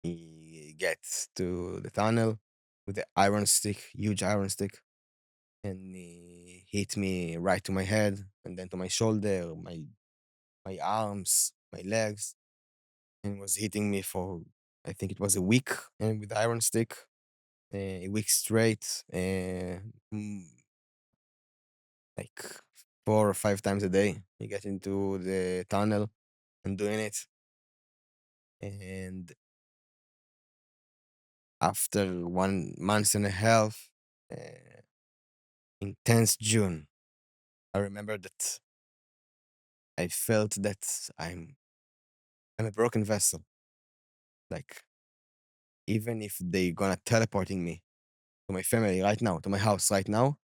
he gets to the tunnel with the iron stick, huge iron stick. And he hit me right to my head and then to my shoulder, my arms, my legs, and was hitting me for, I think it was a week with the iron stick, a week straight, mm, like 4 or 5 times a day. You get into the tunnel and doing it. And after 1.5 months, intense June, I remember that I felt that I'm a broken vessel. Like, even if they gonna teleporting me to my family right now, to my house right now,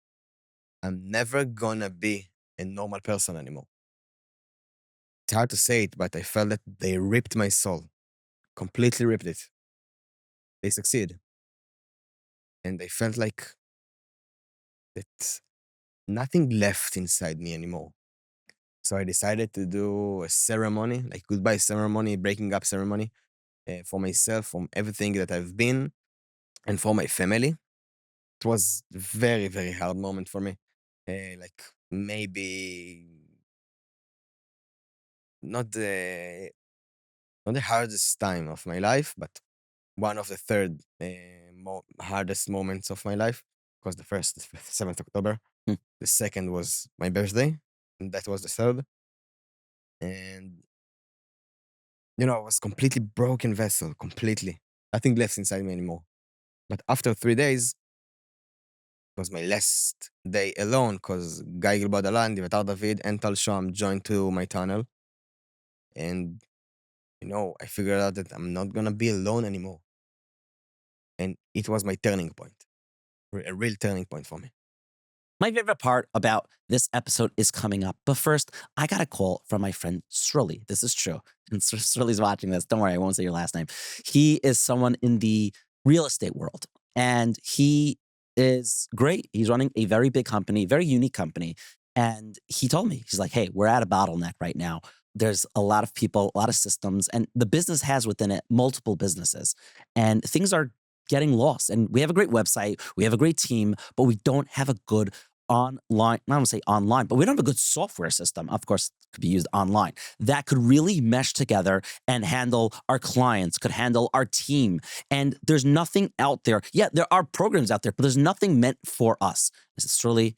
I'm never gonna be a normal person anymore. It's hard to say it, but I felt that they ripped my soul, completely ripped it. They succeed. And I felt like that nothing left inside me anymore. So I decided to do a ceremony, like goodbye ceremony, breaking up ceremony for myself, from everything that I've been, and for my family. It was a very, very hard moment for me. Like maybe not the not the hardest time of my life, but one of the third hardest moments of my life. Because the first, the 7th October, Hmm. the second was my birthday, and that was the third. And I was completely broken vessel, completely nothing left inside me anymore. But after 3 days, it was my last day alone because Guy Gilbadalan, Divatar David, and Tal Sham joined to my tunnel. And, I figured out that I'm not gonna be alone anymore. And it was my turning point, a real turning point for me. My favorite part about this episode is coming up. But first, I got a call from my friend Sruli. This is true. And Sruli's watching this. Don't worry, I won't say your last name. He is someone in the real estate world. And he is great. He's running a very big company, very unique company. And he told me, he's like, hey, we're at a bottleneck right now. There's a lot of people, a lot of systems, and the business has within it multiple businesses. And things are getting lost. And we have a great website, we have a great team, but we don't have a good online, I don't say online, but we don't have a good software system, of course, could be used online, that could really mesh together and handle our clients, could handle our team. And there's nothing out there. Yeah, there are programs out there, but there's nothing meant for us. I said, Sterling,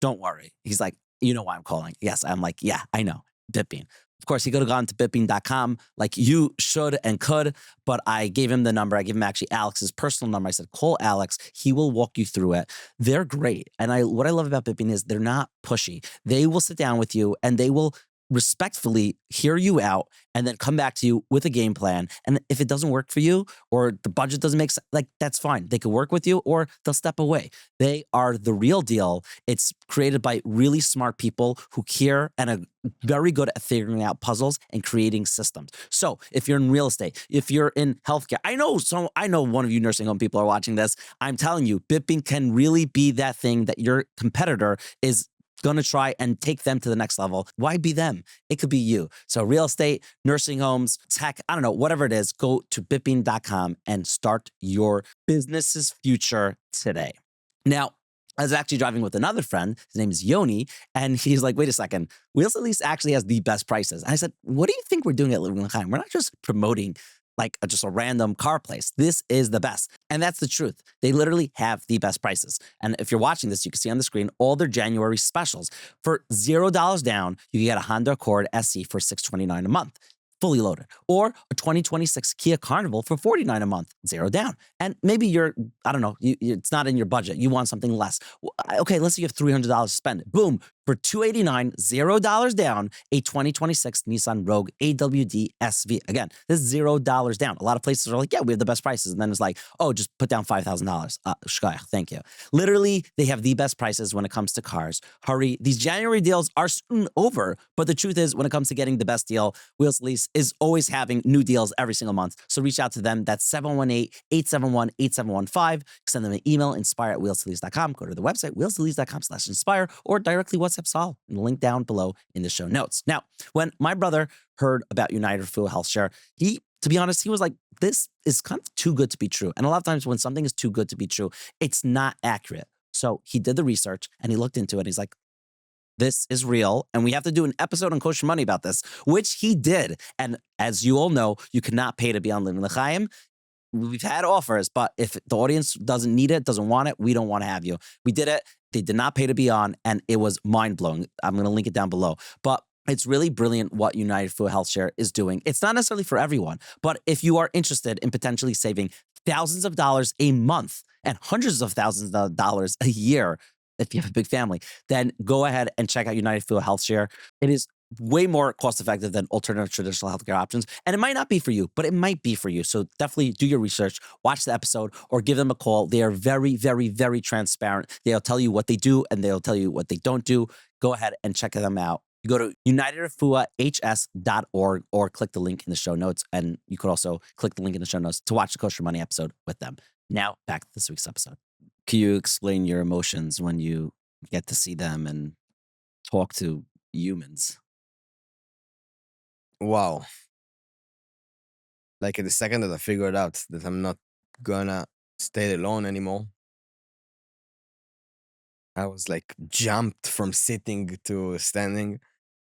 don't worry. He's like, you know why I'm calling. Yes, I'm like, yeah, I know. BitBean. Of course, he could have gone to bitbean.com like you should and could, but I gave him the number. I gave him actually Alex's personal number. I said, call Alex. He will walk you through it. They're great. And what I love about BitBean is they're not pushy. They will sit down with you and they will respectfully hear you out and then come back to you with a game plan. And if it doesn't work for you or the budget doesn't make sense, like that's fine. They could work with you or they'll step away. They are the real deal. It's created by really smart people who care and are very good at figuring out puzzles and creating systems. So if you're in real estate, if you're in healthcare, I know one of you nursing home people are watching this. I'm telling you, BitBean can really be that thing that your competitor is going to try and take them to the next level. Why be them? It could be you. So real estate, nursing homes, tech, I don't know, whatever it is, go to bitbean.com and start your business's future today. Now, I was actually driving with another friend. His name is Yoni. And he's like, wait a second. Wheels at Least actually has the best prices. And I said, what do you think we're doing at Living L'Chaim? We're not just promoting like just a random car place. This is the best. And that's the truth. They literally have the best prices. And if you're watching this, you can see on the screen all their January specials. For $0 down, you can get a Honda Accord SE for $629 a month, fully loaded, or a 2026 Kia Carnival for $49 a month, 0 down. And maybe I don't know, it's not in your budget. You want something less. Okay, let's say you have $300 to spend. Boom, for $289, $0 down, a 2026 Nissan Rogue AWD SV. Again, this is $0 down. A lot of places are like, yeah, we have the best prices. And then it's like, oh, just put down $5,000. Shkayach, thank you. Literally, they have the best prices when it comes to cars. Hurry. These January deals are soon over. But the truth is, when it comes to getting the best deal, Wheels Lease is always having new deals every single month. So reach out to them. That's 718-871-8715. Send them an email, inspire@wheelslease.com. Go to the website, wheelslease.com/inspire, or directly WhatsApp Saul in the link down below in the show notes. Now, when my brother heard about United Refua Healthshare, to be honest, he was like, this is kind of too good to be true. And a lot of times when something is too good to be true, it's not accurate. So he did the research and he looked into it. He's like, this is real, and we have to do an episode on Kosher Money about this, which he did. And as you all know, you cannot pay to be on Living L'Chaim. We've had offers, but if the audience doesn't need it, doesn't want it, we don't want to have you. We did it. They did not pay to be on, and it was mind-blowing. I'm going to link it down below. But it's really brilliant what United Food Healthshare is doing. It's not necessarily for everyone, but if you are interested in potentially saving thousands of dollars a month and hundreds of thousands of dollars a year, if you have a big family, then go ahead and check out United Food Healthshare. It is way more cost effective than alternative traditional healthcare options. And it might not be for you, but it might be for you. So definitely do your research, watch the episode, or give them a call. They are very, very, very transparent. They'll tell you what they do and they'll tell you what they don't do. Go ahead and check them out. You go to unitedrefuahs.org or click the link in the show notes. And you could also click the link in the show notes to watch the Kosher Money episode with them. Now, back to this week's episode. Can you explain your emotions when you get to see them and talk to humans? Wow. Like, at the second that I figured out that I'm not gonna stay alone anymore, I was like jumped from sitting to standing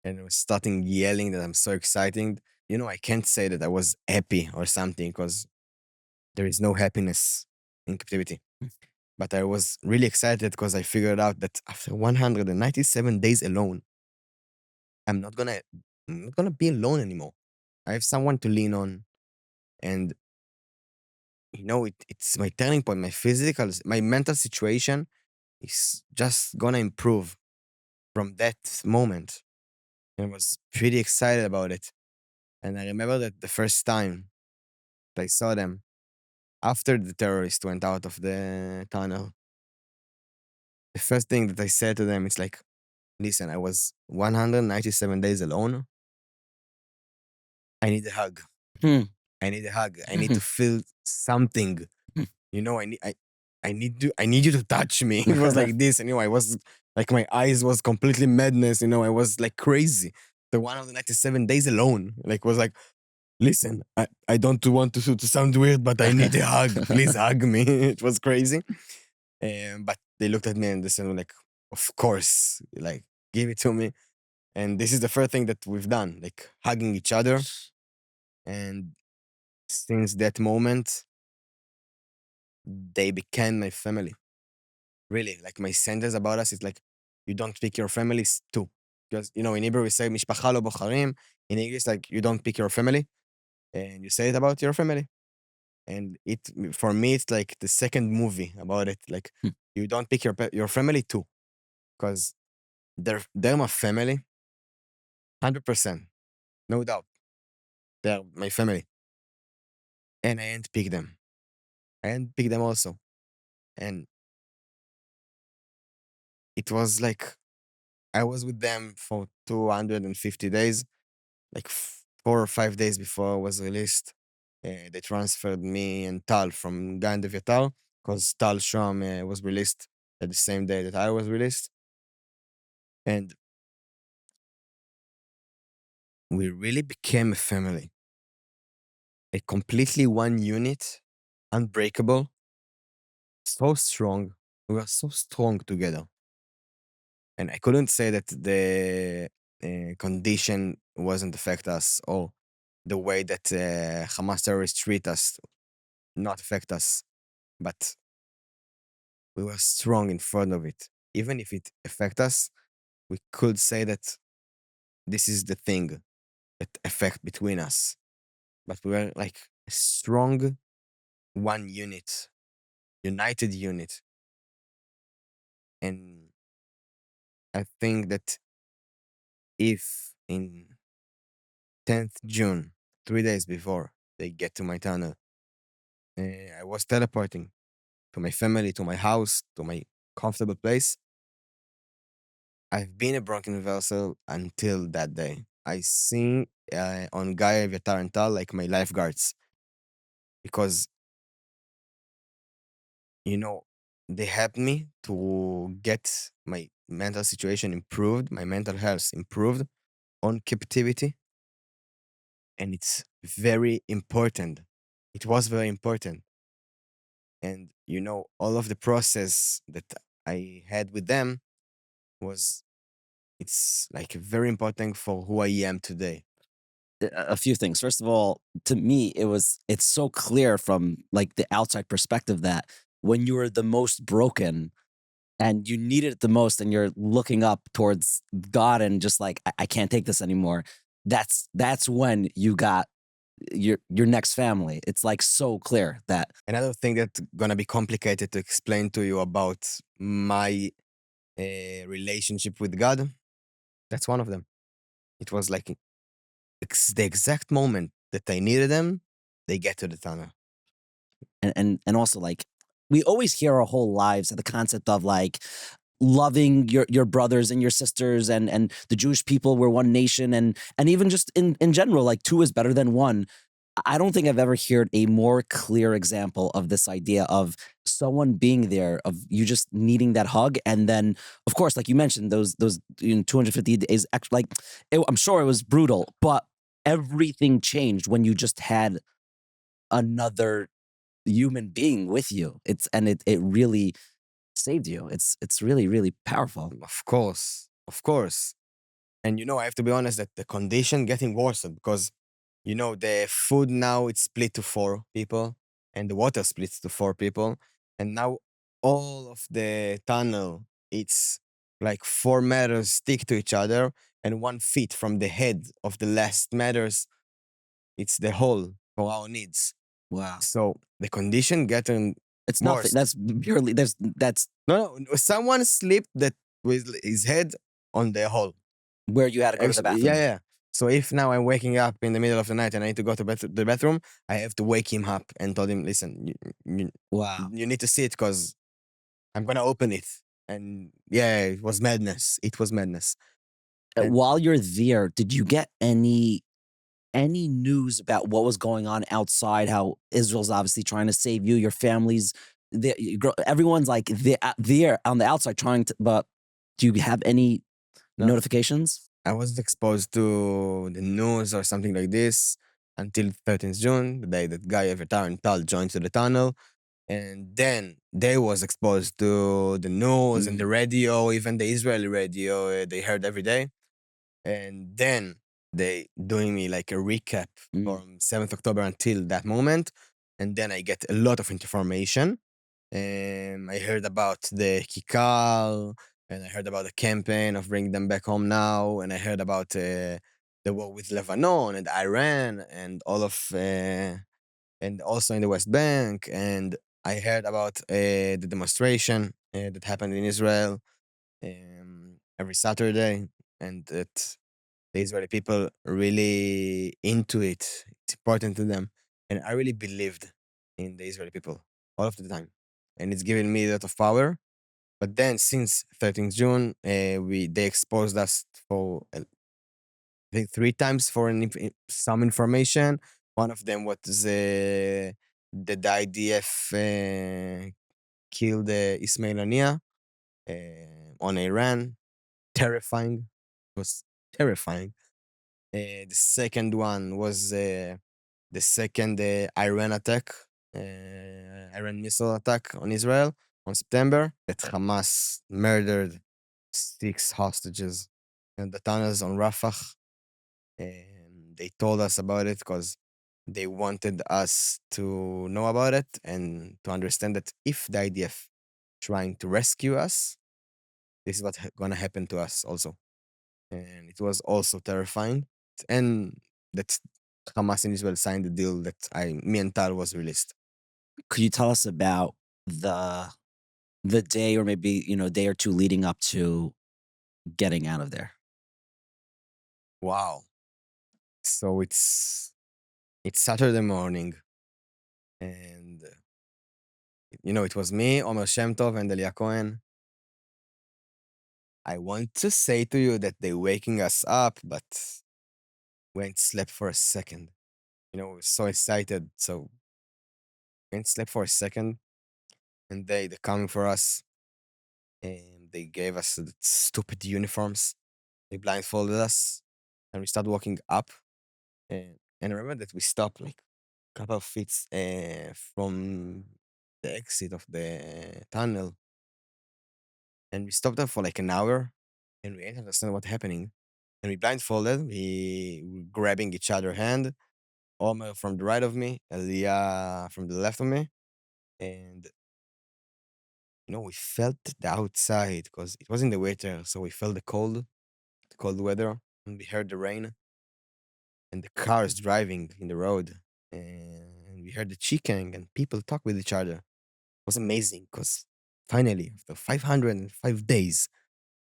and I was starting yelling that I'm so excited. I can't say that I was happy or something because there is no happiness in captivity. But I was really excited because I figured out that after 197 days alone, I'm not gonna be alone anymore. I have someone to lean on, and it's my turning point. My mental situation is just gonna improve from that moment. And I was pretty excited about it. And I remember that the first time I saw them, after the terrorist went out of the tunnel, the first thing that I said to them is like, listen, I was 197 days alone. I need a hug. Hmm. I need a hug. I need to feel something. I need you to touch me. It was like this. And I was like, my eyes was completely madness. I was like crazy. The 197 days alone, like, was like, listen, I don't want to sound weird, but I need a hug. Please hug me. It was crazy. But they looked at me and they said, like, of course, like, give it to me. And this is the first thing that we've done, like hugging each other. And since that moment, they became my family. Really, like, my sentence about us is like, you don't pick your families too. Because, in Hebrew we say, mishpacha lo bocharim. In English, like, you don't pick your family. And you say it about your family. And for me, it's like the second movie about it. Like, you don't pick your family too. Because they're my family. 100%. No doubt. They're my family. And I handpick them. I handpick them also. And it was like, I was with them for 250 days, like 4 or 5 days before I was released. They transferred me and Tal from Gan Deviatar because Tal Sham was released at the same day that I was released. And we really became a family. A completely one unit, unbreakable, so strong. We were so strong together. And I couldn't say that the condition wasn't affect us or the way that Hamas terrorists treat us not affect us, but we were strong in front of it. Even if it affect us, we could say that this is the thing that affect between us. But we were like a strong one unit, united unit. And I think that if in 10th June, 3 days before they get to my tunnel, I was teleporting to my family, to my house, to my comfortable place, I've been a broken vessel until that day. I sing on Gaia, Vitar, and Tal like my lifeguards because, you know, they helped me to get my mental situation improved, my mental health improved on captivity. And it's very important. It was very important. And, all of the process that I had with them was, it's like very important for who I am today. A few things. First of all, to me, it's so clear from like the outside perspective that when you were the most broken and you needed it the most and you're looking up towards God and just like, I can't take this anymore. That's when you got your next family. It's like so clear that Another thing that's gonna be complicated to explain to you about my relationship with God, that's one of them. It was like the exact moment that I needed them, they get to the tunnel. and also like we always hear our whole lives the concept of like loving your brothers and your sisters and the Jewish people we're one nation and even just in general like two is better than one. I don't think I've ever heard a more clear example of this idea of someone being there, of you just needing that hug, and then, of course, like you mentioned, those 250 days. Actually, like I'm sure it was brutal, but everything changed when you just had another human being with you. It really saved you. It's really powerful. Of course. And I have to be honest that the condition getting worse because the food now it's split to four people and the water splits to four people. And now all of the tunnel, it's like 4 meters stick to each other and 1 feet from the head of the last meters, it's the hole for our needs. Wow. So the condition getting It's nothing. worse. That's purely that's No, someone slipped that with his head on the hole. where you had to go to the Yeah, bathroom. yeah. So if now I'm waking up in the middle of the night and I need to go to the bathroom, I have to wake him up and told him, listen, you, Wow. you need to see it because I'm gonna open it. And yeah, it was madness. It was madness. And While you're there, did you get any news about what was going on outside? How Israel's obviously trying to save you, your families. Everyone's like there on the outside trying to. But do you have any no, notifications? I wasn't exposed to the news or something like this until 13th June, the day that Guy Avatar and Tal joined to the tunnel. And then they was exposed to the news and Mm, the radio, even the Israeli radio, they heard every day. And then they doing me like a recap mm, from 7th October until that moment. And then I get a lot of information. I heard about the Kikar, and I heard about the campaign of bringing them back home now, and I heard about the war with Lebanon and Iran and all of, and also in the West Bank. And I heard about the demonstration that happened in Israel every Saturday, and that the Israeli people really into it. It's important to them. And I really believed in the Israeli people all of the time. And it's given me a lot of power. But then since 13th June, they exposed us for I think 3 times for some information. One of them was that the IDF killed Ismail Haniyeh on Iran. Terrifying. It was terrifying. The second one was the second Iran attack, Iran missile attack on Israel on September, that Hamas murdered 6 hostages in the tunnels on Rafah. And they told us about it because they wanted us to know about it and to understand that if the IDF trying to rescue us, this is what's gonna happen to us also. And it was also terrifying. And that Hamas and Israel signed the deal that me and Tal was released. could you tell us about the day or maybe day or two leading up to getting out of there? Wow. So it's Saturday morning, and it was me, Omer Shem Tov, and Elia Cohen. I want to say to you that they're waking us up, but we ain't slept for a second. We're so excited. So we ain't slept for a second, and they're coming for us, and they gave us the stupid uniforms. They blindfolded us, and we started walking up. And I remember that we stopped like a couple of feet from the exit of the tunnel, and we stopped there for like an hour, and we didn't understand what's happening. And we blindfolded, we were grabbing each other hand, Omer from the right of me, Elia from the left of me, and we felt the outside because it was in the winter, so we felt the cold weather, and we heard the rain, and the cars driving in the road, and we heard the chicken and people talk with each other. It was amazing because finally, after 505 days,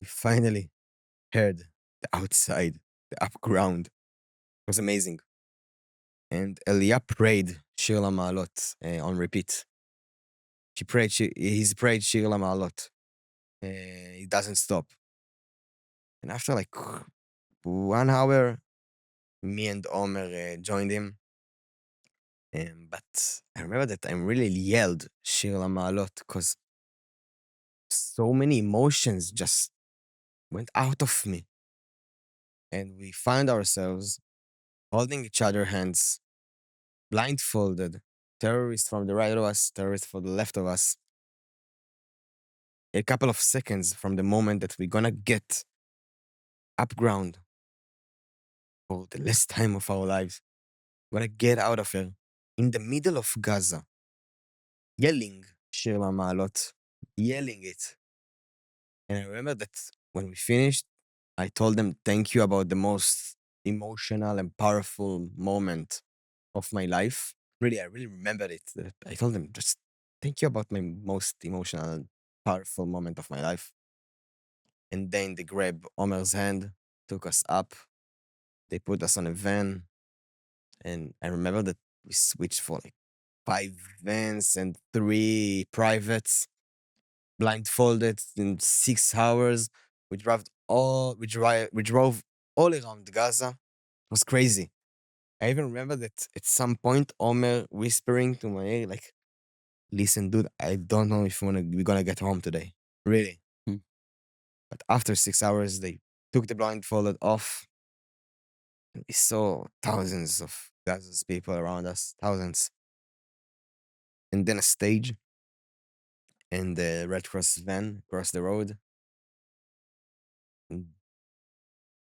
we finally heard the outside, the upground. It was amazing. And Elia prayed Shir LaMa'alot on repeat. He's prayed Shir LaMa'alot. He doesn't stop. And after like 1 hour, me and Omer joined him. But I remember that I really yelled Shir LaMa'alot because so many emotions just went out of me. And we found ourselves holding each other hands, blindfolded, terrorists from the right of us, terrorists from the left of us. A couple of seconds from the moment that we're gonna get upground for the last time of our lives. We're gonna get out of here in the middle of Gaza, yelling Shir LaMa'alot, yelling it. And I remember that when we finished, I told them thank you about the most emotional and powerful moment of my life. Really, I really remembered it. That I told them just thank you about my most emotional and powerful moment of my life. And then they grabbed Omer's hand, took us up. They put us on a van. And I remember that we switched for like 5 vans and 3 privates, blindfolded in 6 hours. We drove all around Gaza. It was crazy. I even remember that at some point, Omer whispering to my ear, like, listen, dude, I don't know if we're gonna get home today. Really. Hmm. But after 6 hours, they took the blindfolded off. And we saw thousands of Gaza's people around us, thousands. And then a stage and the Red Cross van across the road. And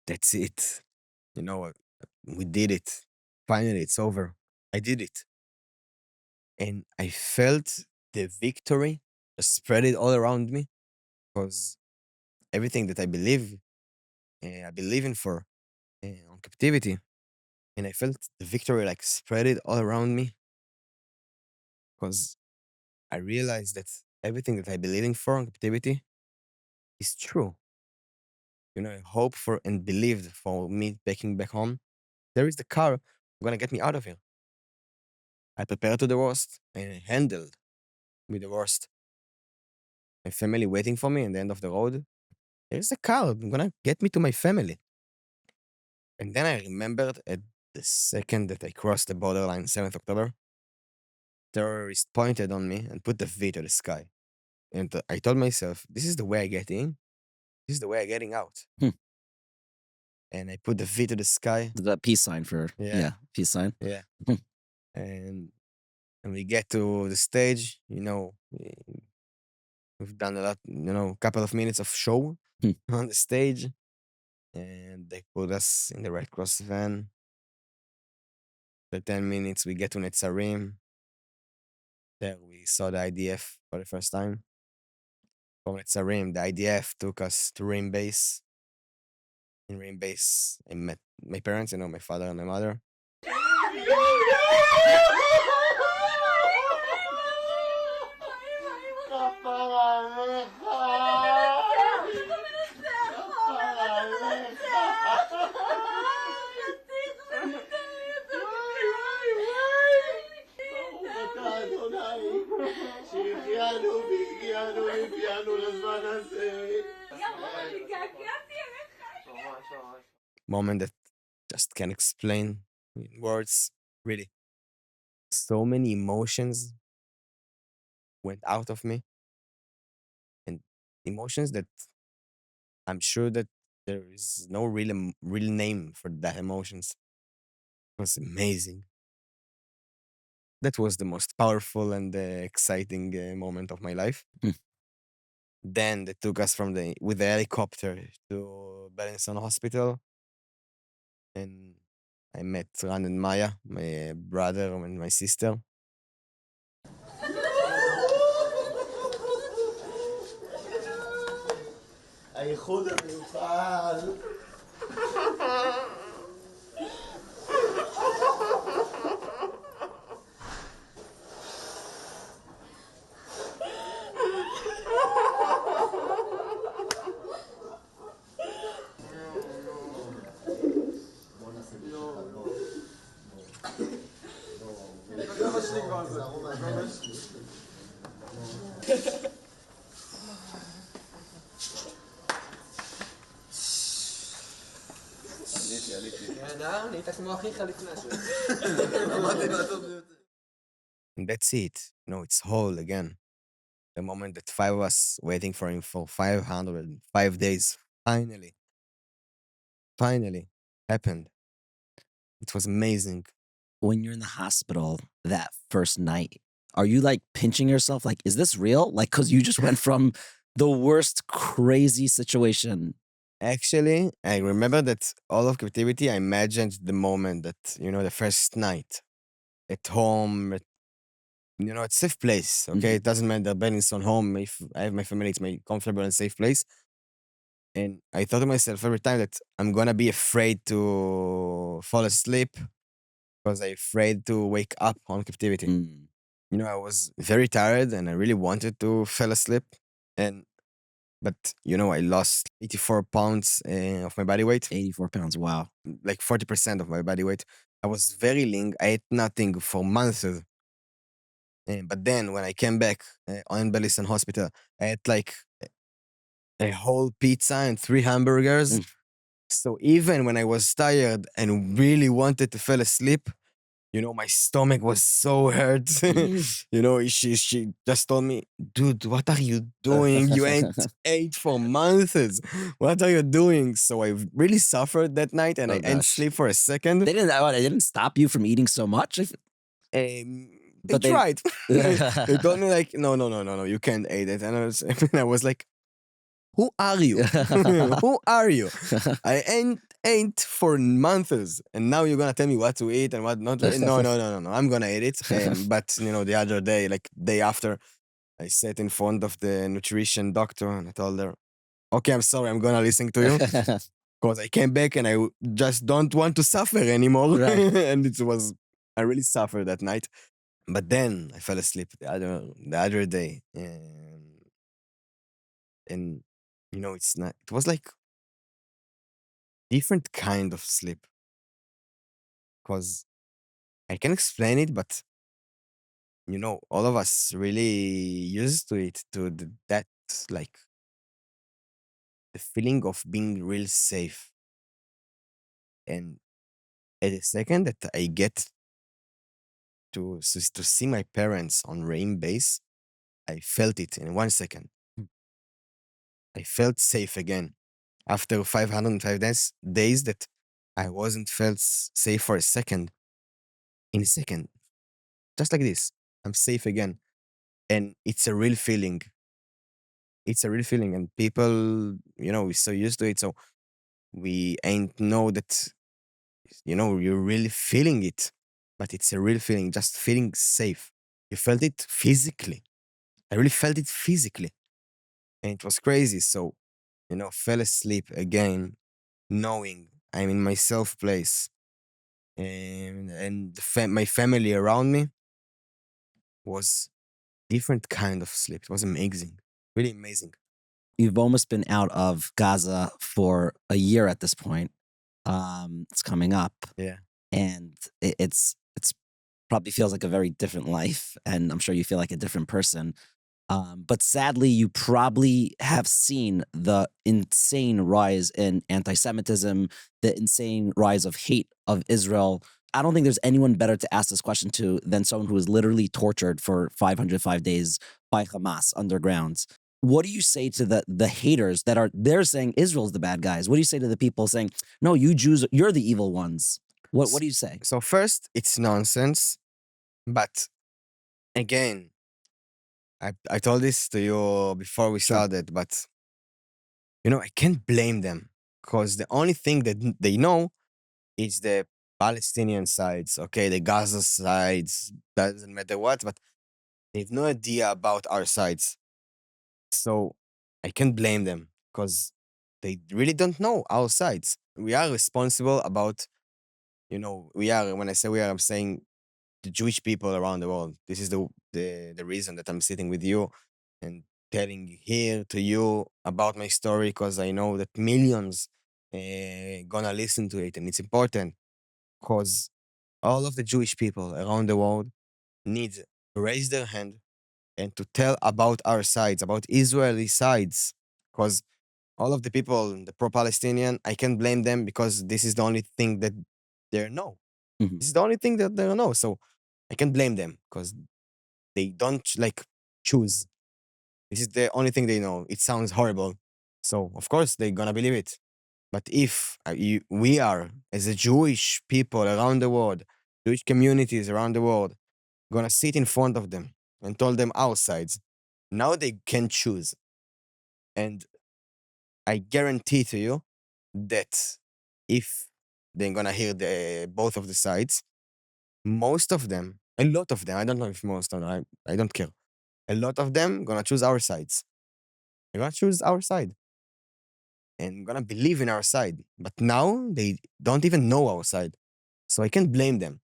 that's it. We did it. Finally, it's over. I did it. And I felt the victory just spread it all around me because everything that I believe in for on captivity. And I felt the victory like spread it all around me because I realized that everything that I believe in for on captivity is true. I hope for and believed for me taking back home. There is the car gonna get me out of here. I prepared to the worst and I handled with the worst. My family waiting for me in the end of the road. There's a car gonna get me to my family. And then I remembered at the second that I crossed the borderline, 7th October, terrorist pointed on me and put the V to the sky. And I told myself, this is the way I get in. This is the way I'm getting out. Hmm. And I put the V to the sky. The peace sign for, Yeah. peace sign. Yeah. Hmm. and we get to the stage, we've done a lot, a couple of minutes of show Hmm. on the stage. And they put us in the Red Cross van. The 10 minutes we get to Netzarim. There we saw the IDF for the first time. From Netzarim, the IDF took us to Rim base. In Rim base, I met my parents, my father and my mother. Moment that just can't explain in words. Really, so many emotions went out of me, and emotions that I'm sure that there is no real name for that emotions. It was amazing. That was the most powerful and exciting moment of my life. Hmm. Then they took us from the with the helicopter to Bellinson Hospital, and I met Ran and Maya, my brother and my sister. האיחוד המיוחד. And that's it. It's whole again. The moment that five of us waiting for him for 505 days finally happened. It was amazing. When you're in the hospital that first night, are you like pinching yourself? Like, is this real? Like, because you just went from the worst crazy situation. Actually, I remember that all of captivity, I imagined the moment that, the first night at home, it's safe place, okay? It doesn't matter, Bellinson home. If I have my family, it's my comfortable and safe place. And I thought to myself every time that I'm gonna be afraid to fall asleep because I'm afraid to wake up on captivity. Mm, I was very tired and I really wanted to fall asleep. But I lost 84 pounds of my body weight, 84 pounds. Wow. like 40% of my body weight. I was very lean. I ate nothing for months. But then when I came back on Bellison Hospital, I ate like a whole pizza and 3 hamburgers. Mm. So even when I was tired and really wanted to fall asleep, my stomach was so hurt. She just told me, dude, what are you doing? You ain't ate for months. What are you doing? So I really suffered that night and I Oh, didn't gosh. sleep for a second. They didn't stop you from eating so much. They But they- tried. They told me like, no, you can't eat it. And I was like, who are you? Who are you? I ain't for months, and now you're gonna tell me what to eat and what not to eat. No. I'm gonna eat it. But the other day, like day after, I sat in front of the nutrition doctor and I told her, "Okay, I'm sorry, I'm gonna listen to you because I came back and I just don't want to suffer anymore." Right. And I really suffered that night. But then I fell asleep the other day, and it's not. It was like different kind of sleep because I can explain it, but all of us really used to it that like the feeling of being real safe. And at the second that I get to see my parents on rain base, I felt it in 1 second. I felt safe again after 505 days that I wasn't felt safe for a second. In a second, just like this, I'm safe again. And it's a real feeling. It's a real feeling. And people, we're so used to it. So we ain't know that, you're really feeling it. But it's a real feeling, just feeling safe. You felt it physically. I really felt it physically. And it was crazy. So, fell asleep again, knowing I'm in my safe place. And my family around me was different kind of sleep. It was amazing. Really amazing. You've almost been out of Gaza for a year at this point. It's coming up, Yeah. and it's probably feels like a very different life, and I'm sure you feel like a different person. But sadly, you probably have seen the insane rise in anti-Semitism, the insane rise of hate of Israel. I don't think there's anyone better to ask this question to than someone who was literally tortured for 505 days by Hamas underground. What do you say to the haters that are they're saying Israel's the bad guys? What do you say to the people saying, no, you Jews, you're the evil ones? What S- do you say? So first, it's nonsense. But again, I told this to you before we Sure. started, but I can't blame them because the only thing that they know is the Palestinian sides, okay, the Gaza sides, doesn't matter what, but they have no idea about our sides. So I can't blame them because they really don't know our sides. We are responsible about, we are, when I say we are, I'm saying the Jewish people around the world. This is the reason that I'm sitting with you and telling here to you about my story because I know that millions gonna listen to it, and it's important because all of the Jewish people around the world need to raise their hand and to tell about our sides, about Israeli sides, because all of the people, the pro-Palestinian, I can't blame them because this is the only thing that they know. Mhm. This is the only thing that they know. So I can't blame them because they don't like choose. This is the only thing they know. It sounds horrible. So of course they're gonna believe it. But if we are, as a Jewish people around the world, Jewish communities around the world, gonna sit in front of them and tell them our sides, now they can choose. And I guarantee to you that if they're gonna hear the both of the sides, most of them, a lot of them, I don't know if most of them, I don't care. A lot of them gonna choose our sides. They're gonna choose our side and gonna believe in our side. But now they don't even know our side. So I can't blame them.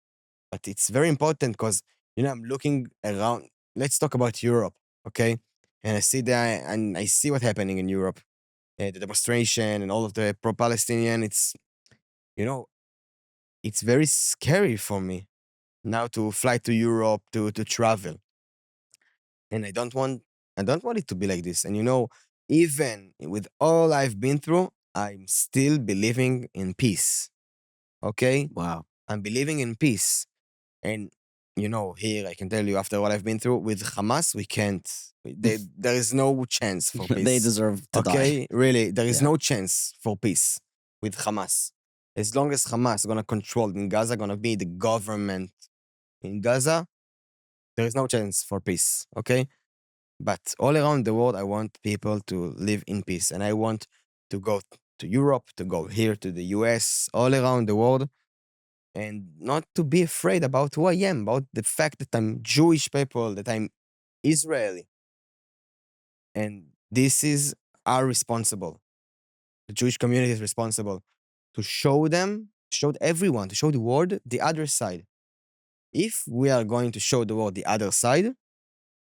But it's very important because, I'm looking around. Let's talk about Europe, okay? And I see that, and I see what's happening in Europe, the demonstration and all of the pro-Palestinian. You know, it's very scary for me now to fly to Europe to travel, and I don't want it to be like this. And even with all I've been through, I'm still believing in peace. Okay, Wow. I'm believing in peace. And here I can tell you, after what I've been through with Hamas, we can't. There is no chance for They peace. deserve to die. Okay, really, there is Yeah. no chance for peace with Hamas. As long as Hamas gonna control in Gaza, gonna be the government in Gaza, there is no chance for peace. Okay, but all around the world, I want people to live in peace, and I want to go to Europe, to go here to the US, all around the world, and not to be afraid about who I am, about the fact that I'm Jewish people, that I'm Israeli. And this is our responsible. The Jewish community is responsible to show them, show everyone, to show the world the other side. If we are going to show the world the other side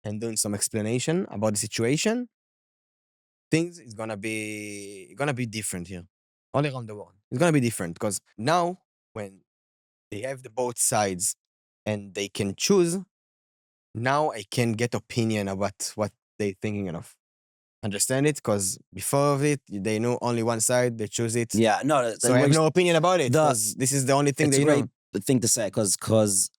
and doing some explanation about the situation, things is gonna be different here. All around the world. It's gonna be different because now when they have the both sides and they can choose, now I can get opinion about what they thinking of. Understand it? Because before of it, they know only one side, they choose it. Yeah, no, So I have no opinion about it the because this is the only thing it's a they great know. thing to say because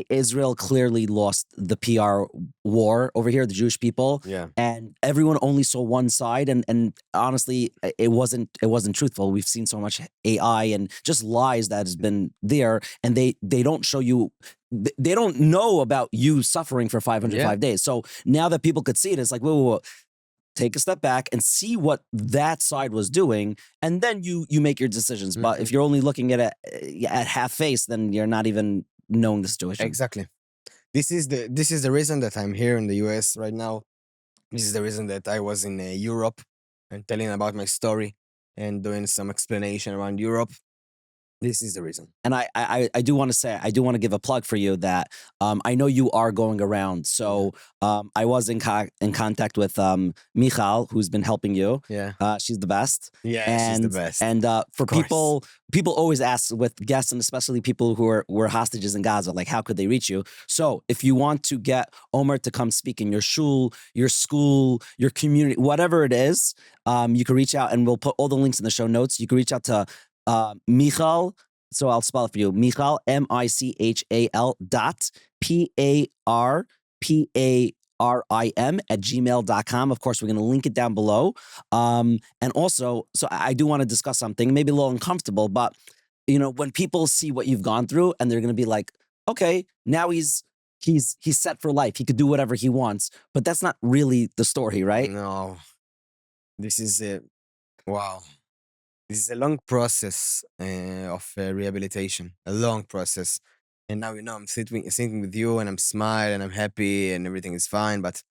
Israel clearly lost the PR war over here, the Jewish people, Yeah. and everyone only saw one side, and honestly, it wasn't truthful. We've seen so much AI and just lies that has been there, and they don't show you. They don't know about you suffering for Yeah. 505 days. So now that people could see it, it's like, whoa, take a step back and see what that side was doing, and then you make your decisions. But Mhm. if you're only looking at it at half face, then you're not even knowing the situation. Exactly. This is the reason that I'm here in the US right now. This is the reason that I was in Europe and telling about my story and doing some explanation around Europe. This is the reason. And I do want to say, I do want to give a plug for you that I know you are going around. So I was in contact with Michal, who's been helping you. Yeah. She's the best. Yeah, she's the best. And for Of course. people always ask with guests, and especially people who were hostages in Gaza, like how could they reach you? So if you want to get Omer to come speak in your shul, your school, your community, whatever it is, you can reach out, and we'll put all the links in the show notes. You can reach out to Michal. So I'll spell it for you. Michal, Michal dot PARPARIM at gmail.com. Of course, we're going to link it down below. And also, so I do want to discuss something, maybe a little uncomfortable, but when people see what you've gone through, and they're going to be like, okay, now he's set for life. He could do whatever he wants. But that's not really the story, right? No. This is wow. This is a long process of rehabilitation, a long process. And now, I'm sitting with you and I'm smiling and I'm happy and everything is fine. But,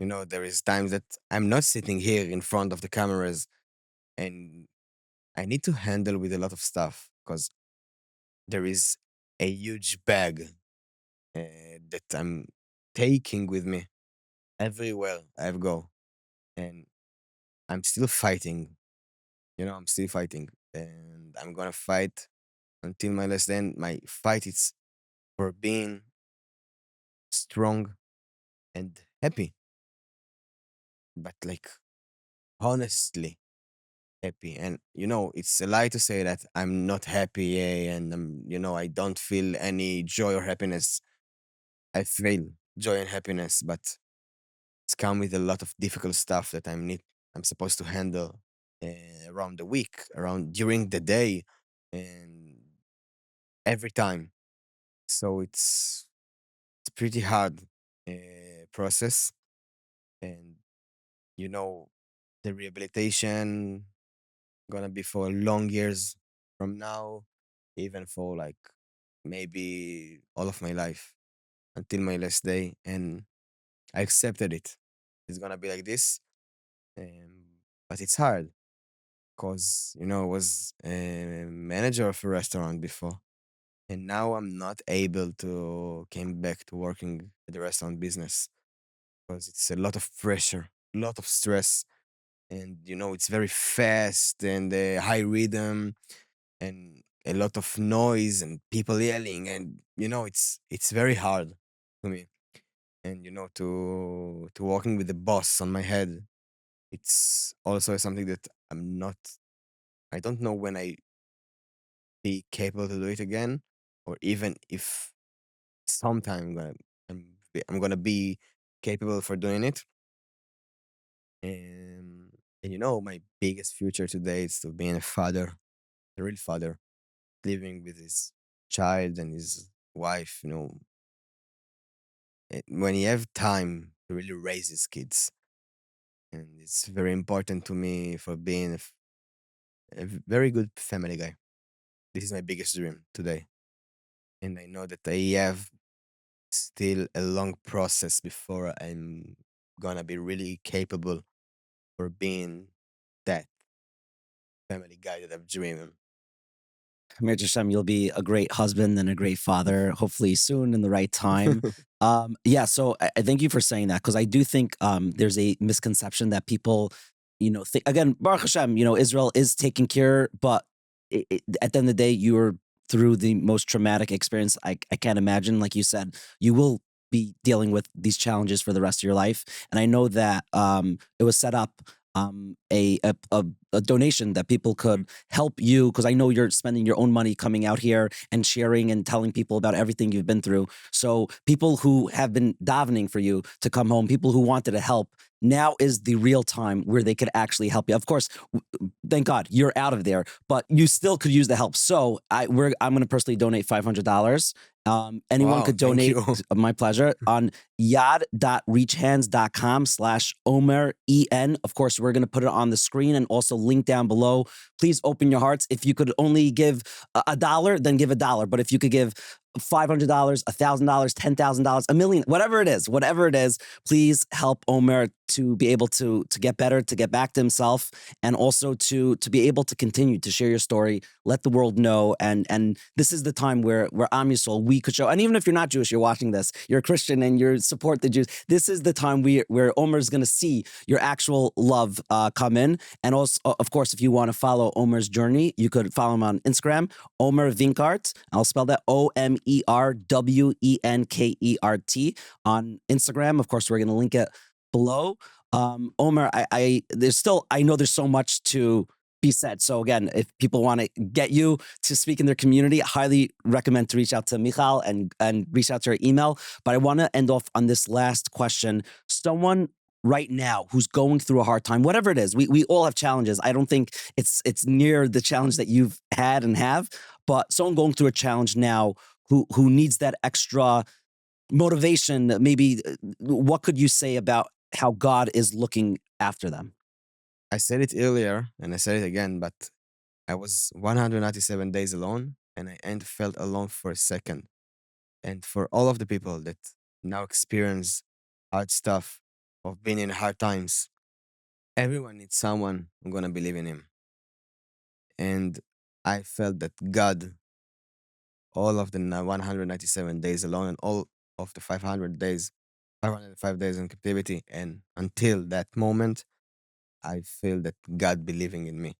there is times that I'm not sitting here in front of the cameras and I need to handle with a lot of stuff because there is a huge bag that I'm taking with me everywhere I go. And I'm still fighting. I'm still fighting. And I'm going to fight until my last end. My fight is for being strong and happy. But honestly happy. And it's a lie to say that I'm not happy and I don't feel any joy or happiness. I feel joy and happiness, but it's come with a lot of difficult stuff that I'm supposed to handle around the week, around during the day, and every time. So it's pretty hard process, and you know the rehabilitation gonna be for long years from now, even for maybe all of my life until my last day, and I accepted it. It's gonna be like this, but it's hard because I was a manager of a restaurant before, and now I'm not able to came back to working at the restaurant business because it's a lot of pressure, a lot of stress, and it's very fast and high rhythm and a lot of noise and people yelling, and it's very hard to me. And to working with the boss on my head, it's also something that I don't know when I be capable to do it again, or even if sometime I'm gonna be capable for doing it. And my biggest future today is to being a father, a real father, living with his child and his wife. When he have time to really raise his kids, and it's very important to me for being very good family guy. This is my biggest dream today, and I know that I have still a long process before I'm gonna be really capable for being that family guy that I've dreamed. Mirza Hashem, you'll be a great husband and a great father, hopefully soon in the right time. Yeah, so I thank you for saying that, because I do think there's a misconception that people, think, again, Baruch Hashem, Israel is taking care, but at the end of the day, you're through the most traumatic experience I can't imagine. Like you said, you will be dealing with these challenges for the rest of your life. And I know that it was set up a donation that people could help you, because I know you're spending your own money coming out here and sharing and telling people about everything you've been through. So people who have been davening for you to come home, people who wanted to help, now is the real time where they could actually help you. Of course, thank God you're out of there, but you still could use the help. So I'm going to personally donate $500. Anyone Wow, could thank donate. you. My pleasure. On yad.reachhands.com/Omer EN. Of course, we're going to put it on the screen and also link down below. Please open your hearts. If you could only give $1, then give $1. But if you could give $500, $1,000, $10,000, $1 million, whatever it is, please help Omer to be able to get better, to get back to himself, and also to be able to continue to share your story, let the world know. And this is the time where Am Yisrael, we could show, and even if you're not Jewish, you're watching this, you're a Christian and you support the Jews, this is the time where Omer is going to see your actual love come in. And also, of course, if you want to follow Omer's journey, you could follow him on Instagram, Omer Wenkart. I'll spell that OmerWenkert on Instagram. Of course, we're going to link it below. Omer, I know there's so much to be said. So again, if people want to get you to speak in their community, I highly recommend to reach out to Michal and reach out to her email. But I want to end off on this last question. Someone right now who's going through a hard time, whatever it is, we all have challenges. I don't think it's near the challenge that you've had and have, but someone going through a challenge now who needs that extra motivation, maybe what could you say about how God is looking after them? I said it earlier and I said it again, but I was 197 days alone and I ain't felt alone for a second. And for all of the people that now experience hard stuff of being in hard times, everyone needs someone who's gonna believe in him. And I felt that God, all of the 197 days alone and all of the 505 days in captivity, and until that moment, I feel that God believing in me.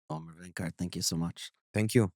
Omer Wenkart, thank you so much. Thank you.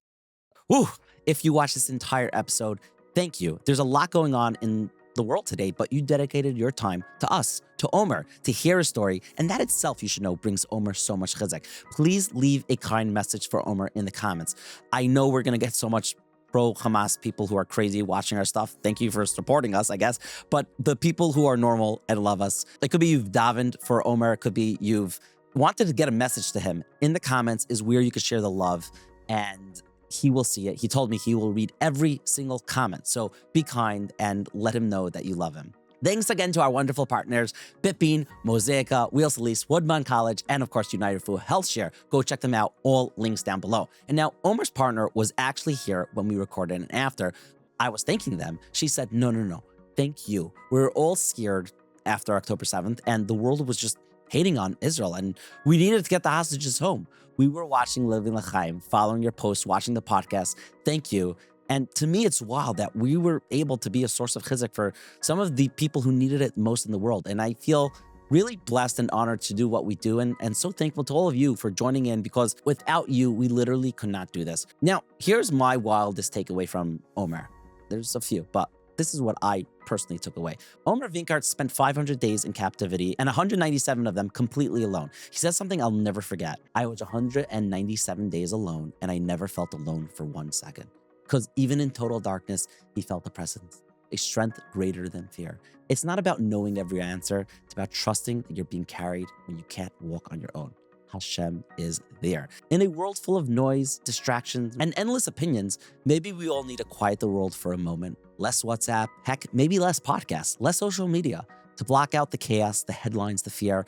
Whew. If you watched this entire episode, thank you. There's a lot going on in the world today, but you dedicated your time to us, to Omer, to hear a story. And that itself, you should know, brings Omer so much chizek. Please leave a kind message for Omer in the comments. I know we're going to get so much pro-Hamas people who are crazy watching our stuff. Thank you for supporting us, I guess. But the people who are normal and love us, it could be you've davened for Omer, it could be you've wanted to get a message to him. In the comments is where you could share the love, and he will see it. He told me he will read every single comment. So be kind and let him know that you love him. Thanks again to our wonderful partners, BitBean, Mosaica, Wheels Elise, Woodman College, and of course, United Refua, Healthshare. Go check them out. All links down below. And now Omer's partner was actually here when we recorded, and after I was thanking them, she said, no, thank you. We were all scared after October 7th, and the world was just hating on Israel, and we needed to get the hostages home. We were watching Living L'Chaim, following your posts, watching the podcast. Thank you. And to me, it's wild that we were able to be a source of chizuk for some of the people who needed it most in the world. And I feel really blessed and honored to do what we do, and so thankful to all of you for joining in, because without you, we literally could not do this. Now, here's my wildest takeaway from Omer. There's a few, but this is what I personally took away. Omer Wenkart spent 500 days in captivity and 197 of them completely alone. He said something I'll never forget. I was 197 days alone, and I never felt alone for 1 second. Because even in total darkness, he felt a presence, a strength greater than fear. It's not about knowing every answer. It's about trusting that you're being carried when you can't walk on your own. Hashem is there. In a world full of noise, distractions, and endless opinions, maybe we all need to quiet the world for a moment. Less WhatsApp, heck, maybe less podcasts, less social media, to block out the chaos, the headlines, the fear,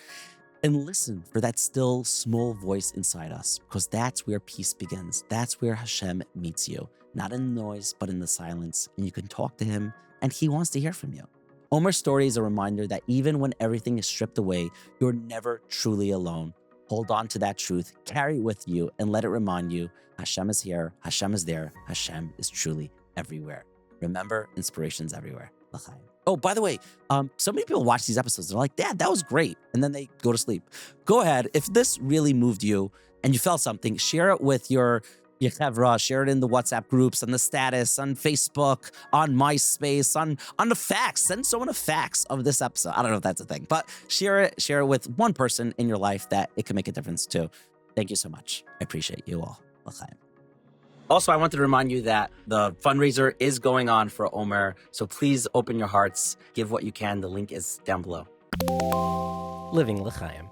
and listen for that still small voice inside us, because that's where peace begins. That's where Hashem meets you. Not in the noise, but in the silence. And you can talk to him, and he wants to hear from you. Omer's story is a reminder that even when everything is stripped away, you're never truly alone. Hold on to that truth, carry it with you, and let it remind you, Hashem is here, Hashem is there, Hashem is truly everywhere. Remember, inspiration's everywhere. L'chaim. Oh, by the way, so many people watch these episodes, they're like, Dad, that was great. And then they go to sleep. Go ahead, if this really moved you and you felt something, share it with your chevra, share it in the WhatsApp groups, on the status, on Facebook, on MySpace, on the fax. Send someone a fax of this episode. I don't know if that's a thing, but share it with one person in your life that it can make a difference to. Thank you so much. I appreciate you all. L'chaim. Also, I wanted to remind you that the fundraiser is going on for Omer, so please open your hearts, give what you can. The link is down below. Living L'Chaim.